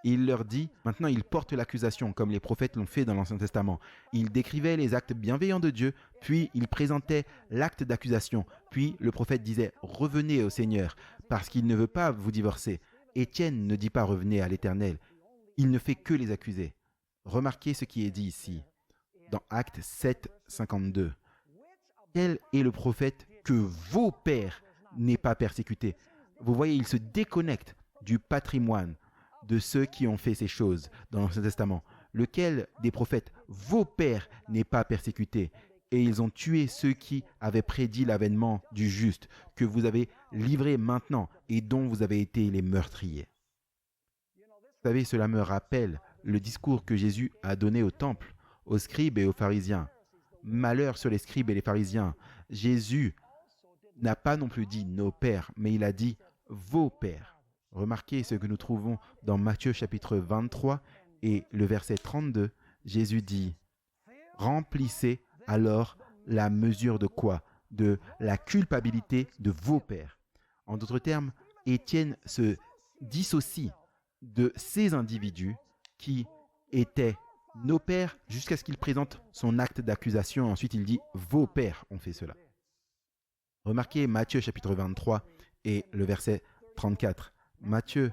Speaker 1: Il leur dit, maintenant il porte l'accusation comme les prophètes l'ont fait dans l'Ancien Testament. Il décrivait les actes bienveillants de Dieu, puis il présentait l'acte d'accusation. Puis le prophète disait, revenez au Seigneur, parce qu'il ne veut pas vous divorcer. Étienne ne dit pas revenez à l'Éternel, il ne fait que les accuser. Remarquez ce qui est dit ici, dans Actes 7, 52. Quel est le prophète que vos pères n'aient pas persécuté? Vous voyez, il se déconnecte du patrimoine de ceux qui ont fait ces choses dans l'Ancien Testament. Lequel des prophètes vos pères n'aient pas persécuté? Et ils ont tué ceux qui avaient prédit l'avènement du juste, que vous avez livré maintenant et dont vous avez été les meurtriers. Vous savez, cela me rappelle le discours que Jésus a donné au temple, aux scribes et aux pharisiens. Malheur sur les scribes et les pharisiens. Jésus n'a pas non plus dit nos pères, mais il a dit vos pères. Remarquez ce que nous trouvons dans Matthieu chapitre 23 et le verset 32. Jésus dit « Remplissez alors la mesure de quoi? De la culpabilité de vos pères. » En d'autres termes, Étienne se dissocie de ces individus qui étaient nos pères jusqu'à ce qu'il présente son acte d'accusation. Ensuite, il dit « Vos pères ont fait cela. » Remarquez Matthieu chapitre 23 et le verset 34. Matthieu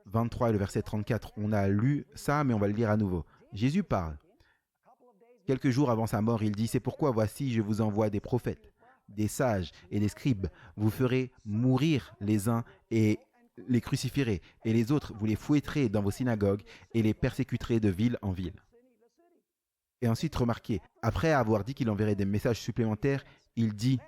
Speaker 1: 23 et le verset 34, on a lu ça, mais on va le lire à nouveau. Jésus parle. Quelques jours avant sa mort, il dit, c'est pourquoi voici, je vous envoie des prophètes, des sages et des scribes. Vous ferez mourir les uns et les crucifierez, et les autres, vous les fouetterez dans vos synagogues et les persécuterez de ville en ville. Et ensuite, remarquez, après avoir dit qu'il enverrait des messages supplémentaires, il dit,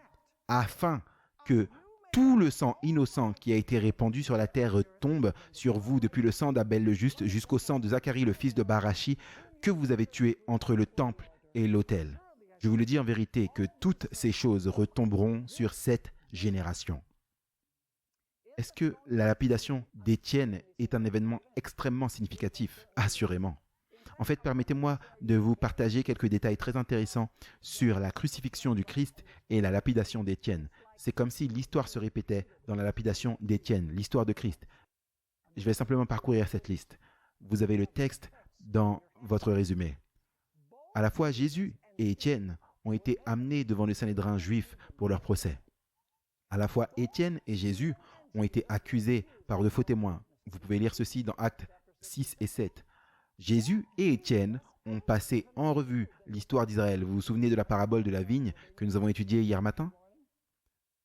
Speaker 1: afin que tout le sang innocent qui a été répandu sur la terre tombe sur vous, depuis le sang d'Abel le juste jusqu'au sang de Zacharie le fils de Barachi, que vous avez tué entre le temple et l'autel. Je vous le dis en vérité que toutes ces choses retomberont sur cette génération. Est-ce que la lapidation d'Étienne est un événement extrêmement significatif? Assurément. En fait, permettez-moi de vous partager quelques détails très intéressants sur la crucifixion du Christ et la lapidation d'Étienne. C'est comme si l'histoire se répétait dans la lapidation d'Étienne, l'histoire de Christ. Je vais simplement parcourir cette liste. Vous avez le texte dans votre résumé. À la fois, Jésus et Étienne ont été amenés devant le Sanhédrin juif pour leur procès. À la fois, Étienne et Jésus ont été accusés par de faux témoins. Vous pouvez lire ceci dans Actes 6 et 7. Jésus et Étienne ont passé en revue l'histoire d'Israël. Vous vous souvenez de la parabole de la vigne que nous avons étudiée hier matin?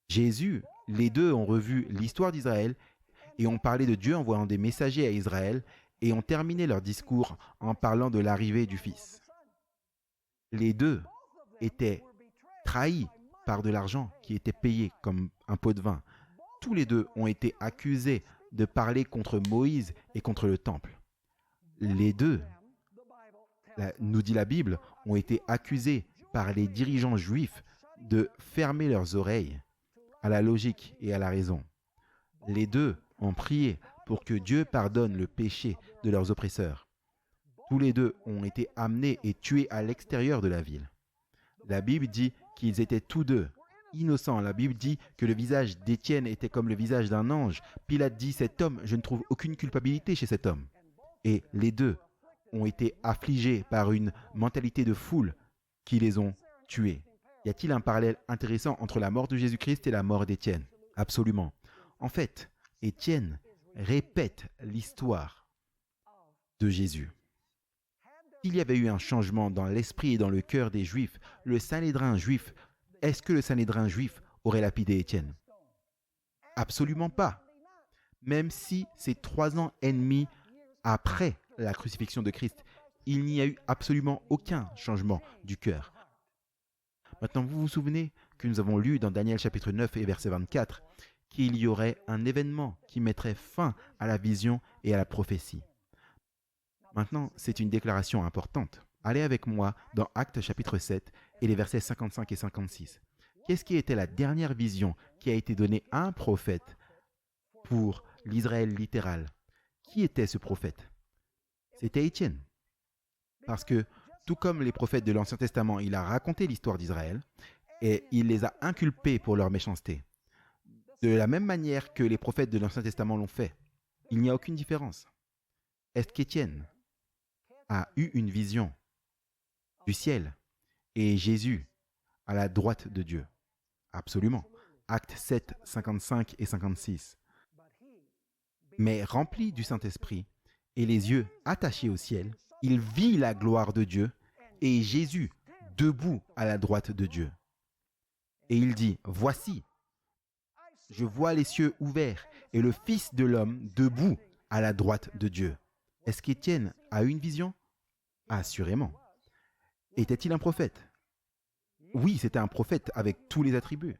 Speaker 1: Jésus, les deux ont revu l'histoire d'Israël et ont parlé de Dieu envoyant des messagers à Israël et ont terminé leur discours en parlant de l'arrivée du Fils. Les deux étaient trahis par de l'argent qui était payé comme un pot de vin. Tous les deux ont été accusés de parler contre Moïse et contre le temple. Les deux, nous dit la Bible, ont été accusés par les dirigeants juifs de fermer leurs oreilles à la logique et à la raison. Les deux ont prié pour que Dieu pardonne le péché de leurs oppresseurs. Tous les deux ont été amenés et tués à l'extérieur de la ville. La Bible dit qu'ils étaient tous deux innocents. La Bible dit que le visage d'Étienne était comme le visage d'un ange. Pilate dit, cet homme, je ne trouve aucune culpabilité chez cet homme. Et les deux ont été affligés par une mentalité de foule qui les ont tués. Y a-t-il un parallèle intéressant entre la mort de Jésus-Christ et la mort d'Étienne? Absolument. En fait, Étienne répète l'histoire de Jésus. S'il y avait eu un changement dans l'esprit et dans le cœur des Juifs, le Sanhédrin juif, est-ce que le Sanhédrin juif aurait lapidé Étienne? Absolument pas. Même si c'est 3 ans et demi après la crucifixion de Christ, il n'y a eu absolument aucun changement du cœur. Maintenant, vous vous souvenez que nous avons lu dans Daniel chapitre 9 et verset 24, qu'il y aurait un événement qui mettrait fin à la vision et à la prophétie. Maintenant, c'est une déclaration importante. Allez avec moi dans Actes chapitre 7 et les versets 55 et 56. Qu'est-ce qui était la dernière vision qui a été donnée à un prophète pour l'Israël littéral? Qui était ce prophète? C'était Étienne. Parce que, tout comme les prophètes de l'Ancien Testament, il a raconté l'histoire d'Israël et il les a inculpés pour leur méchanceté. De la même manière que les prophètes de l'Ancien Testament l'ont fait. Il n'y a aucune différence. Est-ce qu'Étienne a eu une vision du ciel et Jésus à la droite de Dieu? Absolument. Actes 7, 55 et 56. Mais rempli du Saint-Esprit et les yeux attachés au ciel, il vit la gloire de Dieu et Jésus debout à la droite de Dieu. Et il dit, voici, je vois les cieux ouverts et le Fils de l'homme debout à la droite de Dieu. Est-ce qu'Étienne a eu une vision? Assurément. Était-il un prophète? Oui, c'était un prophète avec tous les attributs.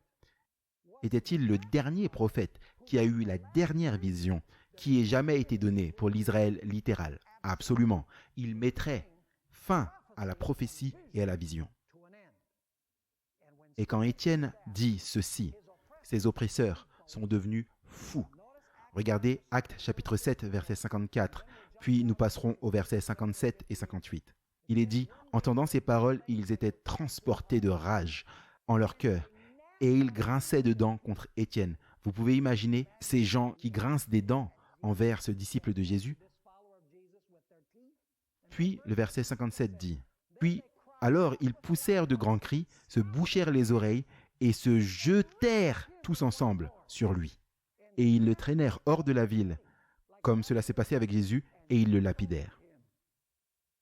Speaker 1: Était-il le dernier prophète qui a eu la dernière vision qui ait jamais été donnée pour l'Israël littéral? Absolument. Il mettrait fin à la prophétie et à la vision. Et quand Étienne dit ceci, ses oppresseurs sont devenus fous. Regardez Actes chapitre 7, verset 54, puis nous passerons aux versets 57 et 58. Il est dit, entendant ces paroles, ils étaient transportés de rage en leur cœur, et ils grinçaient de dents contre Étienne. Vous pouvez imaginer ces gens qui grincent des dents envers ce disciple de Jésus? Puis le verset 57 dit, puis alors ils poussèrent de grands cris, se bouchèrent les oreilles et se jetèrent tous ensemble sur lui. Et ils le traînèrent hors de la ville, comme cela s'est passé avec Jésus, et ils le lapidèrent.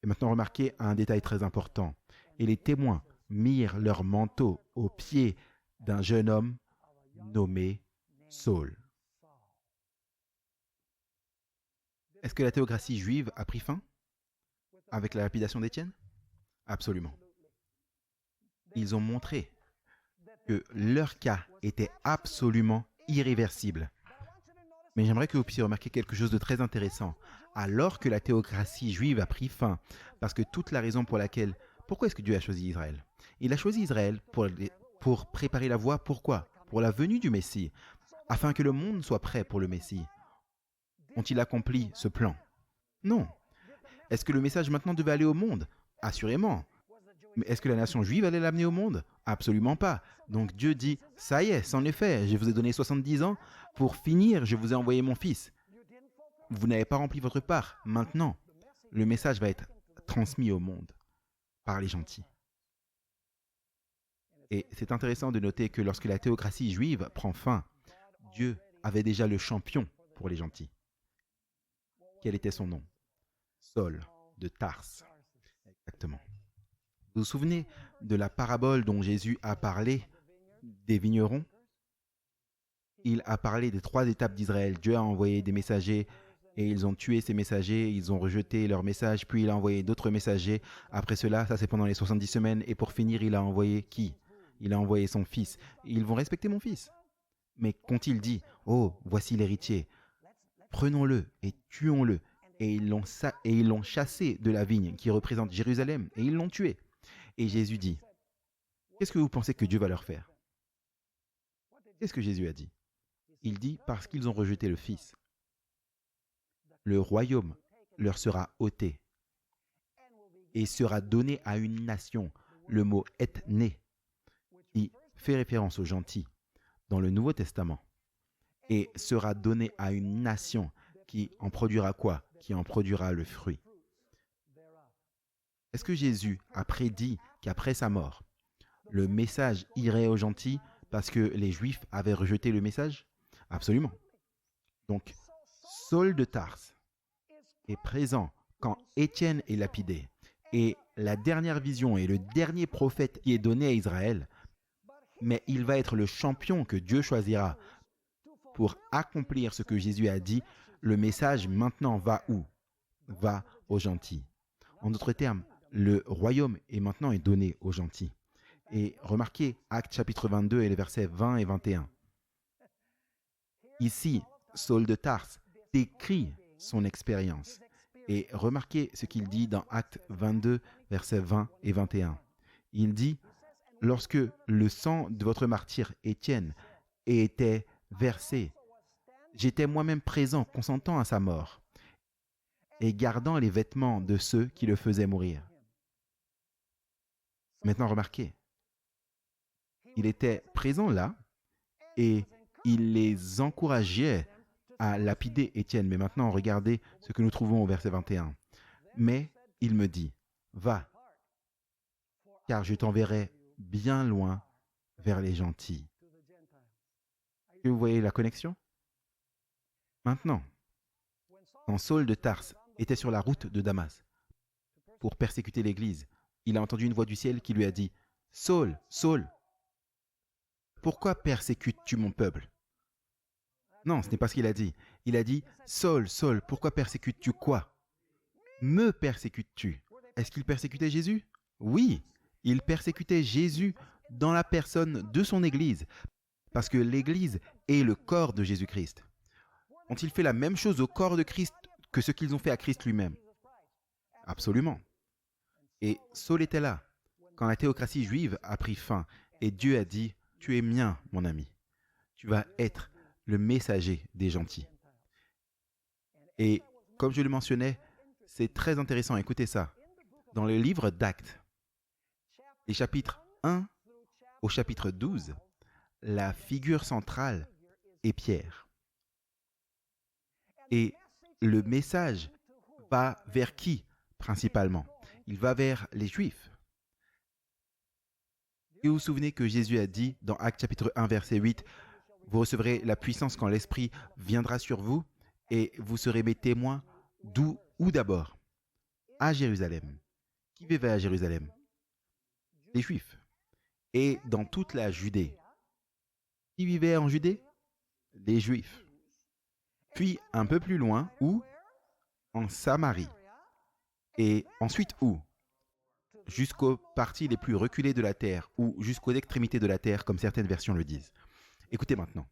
Speaker 1: Et maintenant remarquez un détail très important. Et les témoins mirent leur manteau aux pieds d'un jeune homme nommé Saul. Est-ce que la théocratie juive a pris fin avec la lapidation d'Étienne? Absolument. Ils ont montré que leur cas était absolument irréversible. Mais j'aimerais que vous puissiez remarquer quelque chose de très intéressant. Alors que la théocratie juive a pris fin, parce que toute la raison pour laquelle... Pourquoi est-ce que Dieu a choisi Israël? Il a choisi Israël pour préparer la voie. Pourquoi? Pour la venue du Messie, afin que le monde soit prêt pour le Messie. Ont-ils accompli ce plan? Non. Est-ce que le message maintenant devait aller au monde? Assurément. Mais est-ce que la nation juive allait l'amener au monde? Absolument pas. Donc Dieu dit, ça y est, c'en est fait, je vous ai donné 70 ans, pour finir, je vous ai envoyé mon fils. Vous n'avez pas rempli votre part. Maintenant, le message va être transmis au monde par les gentils. Et c'est intéressant de noter que lorsque la théocratie juive prend fin, Dieu avait déjà le champion pour les gentils. Quel était son nom? Saul de Tarse. Exactement. Vous vous souvenez de la parabole dont Jésus a parlé des vignerons? Il a parlé des 3 étapes d'Israël. Dieu a envoyé des messagers et ils ont tué ces messagers, ils ont rejeté leur message, puis il a envoyé d'autres messagers. Après cela, ça c'est pendant les 70 semaines, et pour finir, il a envoyé qui? Il a envoyé son fils. Ils vont respecter mon fils. Mais qu'ont-ils dit? Oh, voici l'héritier. Prenons-le et tuons-le. Et ils l'ont chassé de la vigne qui représente Jérusalem, et ils l'ont tué. Et Jésus dit, qu'est-ce que vous pensez que Dieu va leur faire? Qu'est-ce que Jésus a dit? Il dit, parce qu'ils ont rejeté le Fils, le royaume leur sera ôté et sera donné à une nation. Le mot « ethné » qui fait référence aux gentils dans le Nouveau Testament, et sera donné à une nation qui en produira quoi? Qui en produira le fruit. Est-ce que Jésus a prédit qu'après sa mort, le message irait aux gentils parce que les Juifs avaient rejeté le message? Absolument. Donc, Saul de Tarse est présent quand Étienne est lapidé. Et la dernière vision est le dernier prophète qui est donné à Israël, mais il va être le champion que Dieu choisira pour accomplir ce que Jésus a dit. Le message maintenant va où? Va aux gentils. En d'autres termes, le royaume est maintenant donné aux gentils. » Et remarquez Actes chapitre 22 et les versets 20 et 21. Ici, Saul de Tarse décrit son expérience. Et remarquez ce qu'il dit dans Actes 22, versets 20 et 21. Il dit, « Lorsque le sang de votre martyr Étienne était versé, j'étais moi-même présent, consentant à sa mort, et gardant les vêtements de ceux qui le faisaient mourir. » Maintenant, remarquez, il était présent là, et il les encourageait à lapider Étienne. Mais maintenant, regardez ce que nous trouvons au verset 21. « Mais il me dit, va, car je t'enverrai bien loin vers les gentils. » Est-ce que vous voyez la connexion? Maintenant, quand Saul de Tarse était sur la route de Damas pour persécuter l'Église, il a entendu une voix du ciel qui lui a dit, « Saul, Saul, pourquoi persécutes-tu mon peuple ?» Non, ce n'est pas ce qu'il a dit. Il a dit, « Saul, Saul, pourquoi persécutes-tu quoi? Me persécutes-tu » Est-ce qu'il persécutait Jésus? Oui, il persécutait Jésus dans la personne de son Église, parce que l'Église est le corps de Jésus-Christ. Ont-ils fait la même chose au corps de Christ que ce qu'ils ont fait à Christ lui-même? Absolument. Et Saul était là, quand la théocratie juive a pris fin, et Dieu a dit, « Tu es mien, mon ami. Tu vas être le messager des gentils. » Et comme je le mentionnais, c'est très intéressant, écoutez ça. Dans le livre d'Actes, les chapitres 1 au chapitre 12, la figure centrale est Pierre. Et le message va vers qui principalement? Il va vers les Juifs. Et vous vous souvenez que Jésus a dit dans Actes chapitre 1, verset 8, « Vous recevrez la puissance quand l'Esprit viendra sur vous, et vous serez mes témoins où d'abord? À Jérusalem. » Qui vivait à Jérusalem? Les Juifs. Et dans toute la Judée. Qui vivait en Judée? Les Juifs. Puis un peu plus loin, où? En Samarie. Et ensuite où? Jusqu'aux parties les plus reculées de la terre, ou jusqu'aux extrémités de la terre, comme certaines versions le disent. Écoutez maintenant.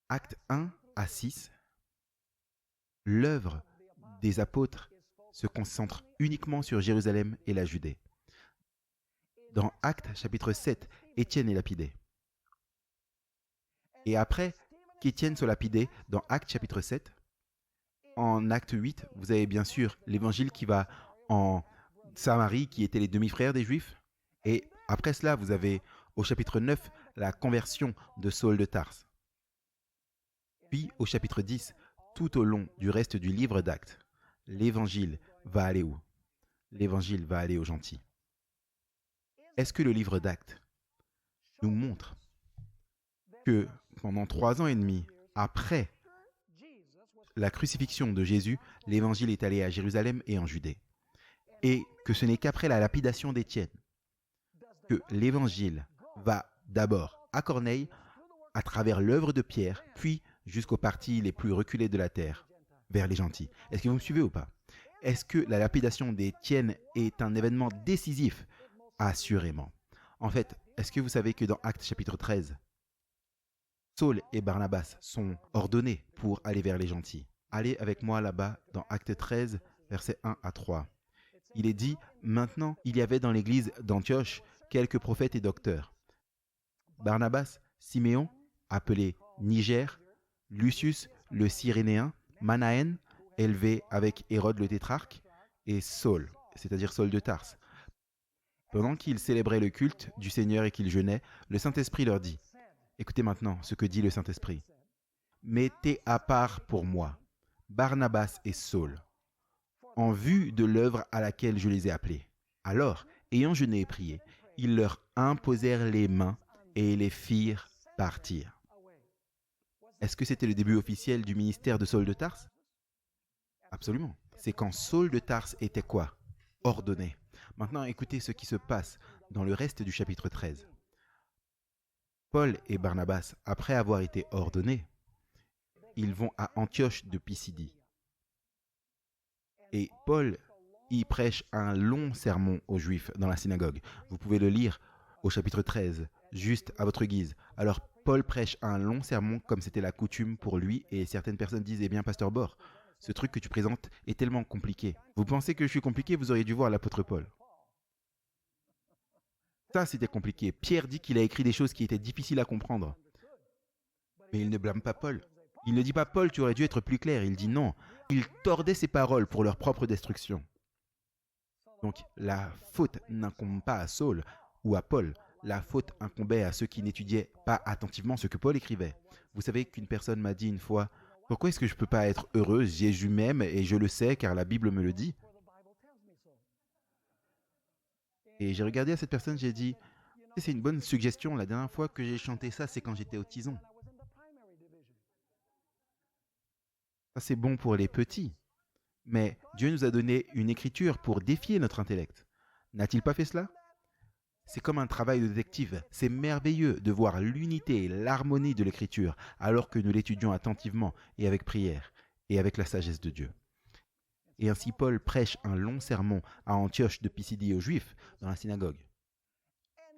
Speaker 1: Actes 1 à 6, l'œuvre des apôtres se concentre uniquement sur Jérusalem et la Judée. Dans Actes chapitre 7, Étienne est lapidé. Et après qu'Étienne soit lapidé, dans Actes chapitre 7, en Acte 8, vous avez bien sûr l'évangile qui va en Samarie, qui étaient les demi-frères des Juifs. Et après cela, vous avez au chapitre 9, la conversion de Saul de Tarse. Puis au chapitre 10, tout au long du reste du livre d'Actes, l'évangile va aller où? L'évangile va aller aux gentils. Est-ce que le livre d'Actes nous montre que pendant 3 ans et demi après la crucifixion de Jésus, l'évangile est allé à Jérusalem et en Judée, et que ce n'est qu'après la lapidation d'Étienne que l'évangile va d'abord à Corneille, à travers l'œuvre de Pierre, puis jusqu'aux parties les plus reculées de la terre, vers les gentils? Est-ce que vous me suivez ou pas? Est-ce que la lapidation d'Étienne est un événement décisif? Assurément. En fait, est-ce que vous savez que dans Actes chapitre 13, Saul et Barnabas sont ordonnés pour aller vers les gentils? Allez avec moi là-bas dans Actes 13, versets 1 à 3. Il est dit, « Maintenant, il y avait dans l'église d'Antioche quelques prophètes et docteurs. Barnabas, Siméon, appelé Niger, Lucius le Cyrénéen, Manaën, élevé avec Hérode le tétrarque, et Saul, c'est-à-dire Saul de Tarse. Pendant qu'ils célébraient le culte du Seigneur et qu'ils jeûnaient, le Saint-Esprit leur dit, « Écoutez maintenant ce que dit le Saint-Esprit. Mettez à part pour moi Barnabas et Saul, en vue de l'œuvre à laquelle je les ai appelés. » Alors, ayant jeûné et prié, ils leur imposèrent les mains et les firent partir. Est-ce que c'était le début officiel du ministère de Saul de Tarse? Absolument. C'est quand Saul de Tarse était quoi? Ordonné. Maintenant, écoutez ce qui se passe dans le reste du chapitre 13. Paul et Barnabas, après avoir été ordonnés, ils vont à Antioche de Pisidie. Et Paul y prêche un long sermon aux Juifs dans la synagogue. Vous pouvez le lire au chapitre 13, juste à votre guise. Alors Paul prêche un long sermon comme c'était la coutume pour lui et certaines personnes disent, eh bien pasteur Bord, ce truc que tu présentes est tellement compliqué. Vous pensez que je suis compliqué, vous auriez dû voir l'apôtre Paul. Ça, c'était compliqué. Pierre dit qu'il a écrit des choses qui étaient difficiles à comprendre. Mais il ne blâme pas Paul. Il ne dit pas Paul, tu aurais dû être plus clair. Il dit non. Il tordait ses paroles pour leur propre destruction. Donc la faute n'incombe pas à Saul ou à Paul. La faute incombait à ceux qui n'étudiaient pas attentivement ce que Paul écrivait. Vous savez qu'une personne m'a dit une fois, pourquoi est-ce que je ne peux pas être heureuse? Jésus m'aime et je le sais car la Bible me le dit. Et j'ai regardé à cette personne, j'ai dit, c'est une bonne suggestion. La dernière fois que j'ai chanté ça, c'est quand j'étais au tison. Ça, c'est bon pour les petits. Mais Dieu nous a donné une écriture pour défier notre intellect. N'a-t-il pas fait cela? C'est comme un travail de détective. C'est merveilleux de voir l'unité et l'harmonie de l'écriture alors que nous l'étudions attentivement et avec prière et avec la sagesse de Dieu. Et ainsi Paul prêche un long sermon à Antioche de Pisidie aux Juifs dans la synagogue.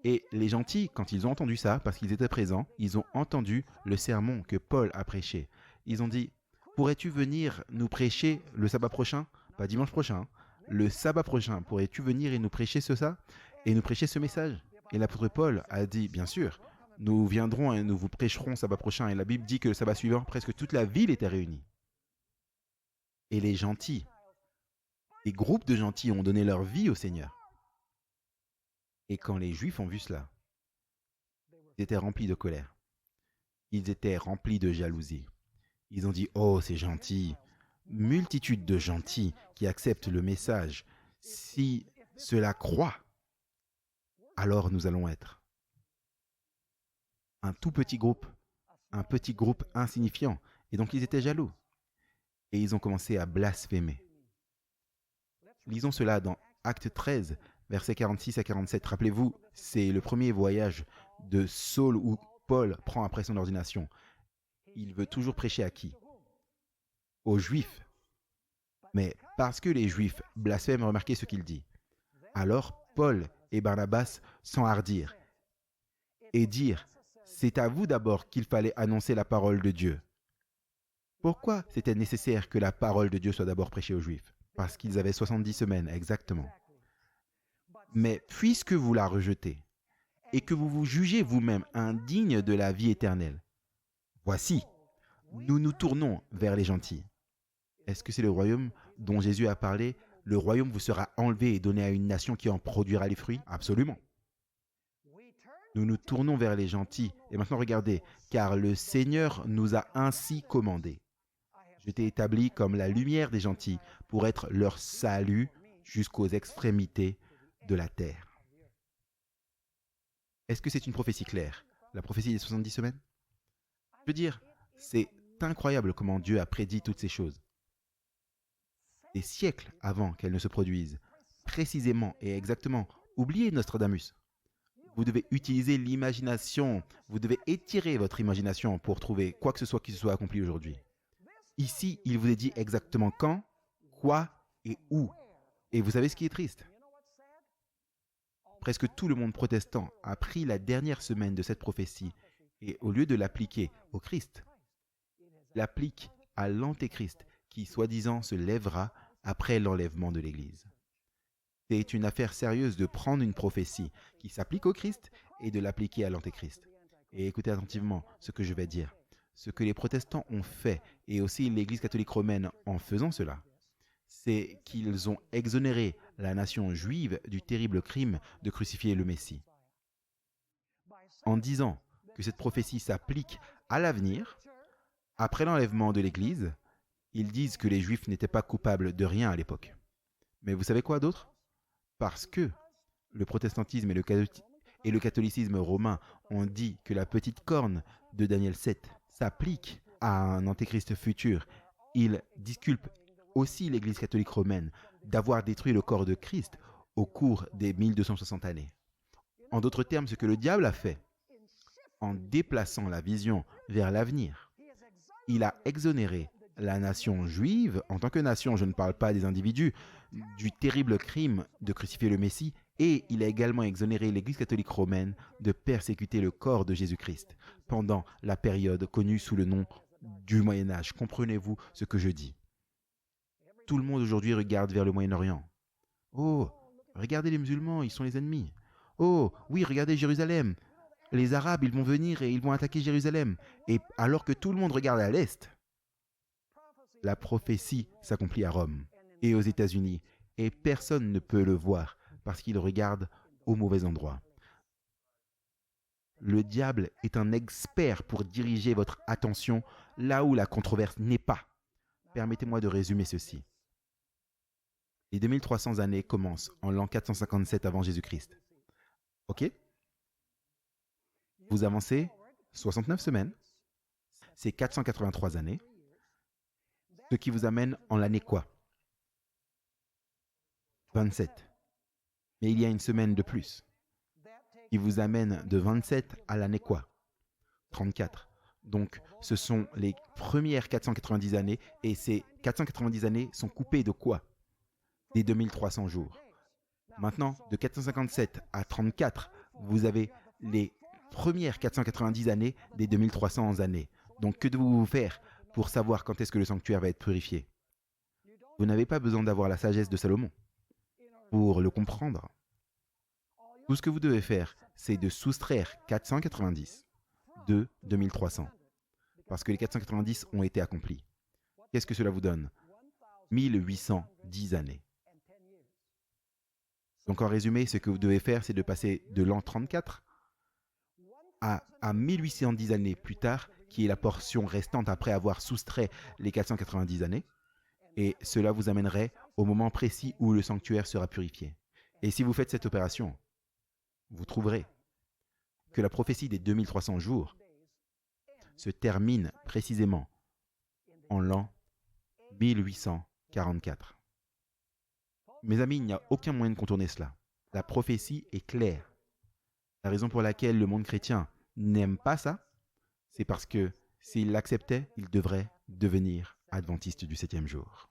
Speaker 1: Et les gentils, quand ils ont entendu ça, parce qu'ils étaient présents, ils ont entendu le sermon que Paul a prêché. Ils ont dit, pourrais-tu venir nous prêcher le sabbat prochain? Pas dimanche prochain. Le sabbat prochain, pourrais-tu venir et nous prêcher ça? Et nous prêcher ce message? Et l'apôtre Paul a dit, bien sûr, nous viendrons et nous vous prêcherons sabbat prochain. Et la Bible dit que le sabbat suivant, presque toute la ville était réunie. Et les gentils, des groupes de gentils ont donné leur vie au Seigneur. Et quand les Juifs ont vu cela, ils étaient remplis de colère. Ils étaient remplis de jalousie. Ils ont dit, oh, c'est gentil. Multitude de gentils qui acceptent le message. Si cela croit, alors nous allons être un tout petit groupe, un petit groupe insignifiant. Et donc ils étaient jaloux. Et ils ont commencé à blasphémer. Lisons cela dans Acte 13, versets 46 à 47. Rappelez-vous, c'est le premier voyage de Saul où Paul prend après son ordination. Il veut toujours prêcher à qui? Aux Juifs. Mais parce que les Juifs blasphèment, remarquez ce qu'il dit. Alors Paul et Barnabas s'enhardirent et dirent, c'est à vous d'abord qu'il fallait annoncer la parole de Dieu. Pourquoi c'était nécessaire que la parole de Dieu soit d'abord prêchée aux Juifs? Parce qu'ils avaient 70 semaines, exactement. Mais puisque vous la rejetez et que vous vous jugez vous-même indigne de la vie éternelle, voici, nous nous tournons vers les gentils. Est-ce que c'est le royaume dont Jésus a parlé? Le royaume vous sera enlevé et donné à une nation qui en produira les fruits? Absolument. Nous nous tournons vers les gentils. Et maintenant regardez, car le Seigneur nous a ainsi commandé. Je t'ai établi comme la lumière des gentils pour être leur salut jusqu'aux extrémités de la terre. Est-ce que c'est une prophétie claire? La prophétie des 70 semaines? Je veux dire, c'est incroyable comment Dieu a prédit toutes ces choses. Des siècles avant qu'elles ne se produisent, précisément et exactement. Oubliez Nostradamus. Vous devez utiliser l'imagination, vous devez étirer votre imagination pour trouver quoi que ce soit qui se soit accompli aujourd'hui. Ici, il vous est dit exactement quand, quoi et où. Et vous savez ce qui est triste? Presque tout le monde protestant a pris la dernière semaine de cette prophétie et au lieu de l'appliquer au Christ, l'applique à l'Antéchrist qui, soi-disant, se lèvera après l'enlèvement de l'Église. C'est une affaire sérieuse de prendre une prophétie qui s'applique au Christ et de l'appliquer à l'Antéchrist. Et écoutez attentivement ce que je vais dire. Ce que les protestants ont fait, et aussi l'Église catholique romaine en faisant cela, c'est qu'ils ont exonéré la nation juive du terrible crime de crucifier le Messie. En disant que cette prophétie s'applique à l'avenir, après l'enlèvement de l'Église, ils disent que les Juifs n'étaient pas coupables de rien à l'époque. Mais vous savez quoi d'autre? Parce que le protestantisme et le catholicisme romain ont dit que la petite corne de Daniel 7 s'applique à un antéchrist futur, ils disculpent aussi l'Église catholique romaine d'avoir détruit le corps de Christ au cours des 1260 années. En d'autres termes, ce que le diable a fait, en déplaçant la vision vers l'avenir, il a exonéré la nation juive, en tant que nation, je ne parle pas des individus, du terrible crime de crucifier le Messie, Et il a également exonéré l'Église catholique romaine de persécuter le corps de Jésus-Christ pendant la période connue sous le nom du Moyen Âge. Comprenez-vous ce que je dis? Tout le monde aujourd'hui regarde vers le Moyen-Orient. Oh, regardez les musulmans, ils sont les ennemis. Oh, oui, regardez Jérusalem. Les Arabes, ils vont venir et ils vont attaquer Jérusalem. Et alors que tout le monde regarde à l'Est, la prophétie s'accomplit à Rome et aux États-Unis. Et personne ne peut le voir parce qu'il regarde au mauvais endroit. Le diable est un expert pour diriger votre attention là où la controverse n'est pas. Permettez-moi de résumer ceci. Les 2300 années commencent en l'an 457 avant Jésus-Christ. Ok? Vous avancez 69 semaines, c'est 483 années, ce qui vous amène en l'année quoi? 27. Mais il y a une semaine de plus, qui vous amène de 27 à l'année quoi? 34. Donc, ce sont les premières 490 années, et ces 490 années sont coupées de quoi? Des 2300 jours. Maintenant, de 457 à 34, vous avez les premières 490 années des 2300 années. Donc, que devez-vous faire pour savoir quand est-ce que le sanctuaire va être purifié? Vous n'avez pas besoin d'avoir la sagesse de Salomon pour le comprendre. Tout ce que vous devez faire, c'est de soustraire 490 de 2300. Parce que les 490 ont été accomplis. Qu'est-ce que cela vous donne? 1810 années. Donc en résumé, ce que vous devez faire, c'est de passer de l'an 34 à 1810 années plus tard, qui est la portion restante après avoir soustrait les 490 années. Et cela vous amènerait au moment précis où le sanctuaire sera purifié. Et si vous faites cette opération, vous trouverez que la prophétie des 2300 jours se termine précisément en l'an 1844. Mes amis, il n'y a aucun moyen de contourner cela. La prophétie est claire. La raison pour laquelle le monde chrétien n'aime pas ça, c'est parce que s'il l'acceptait, il devrait devenir adventiste du 7e jour.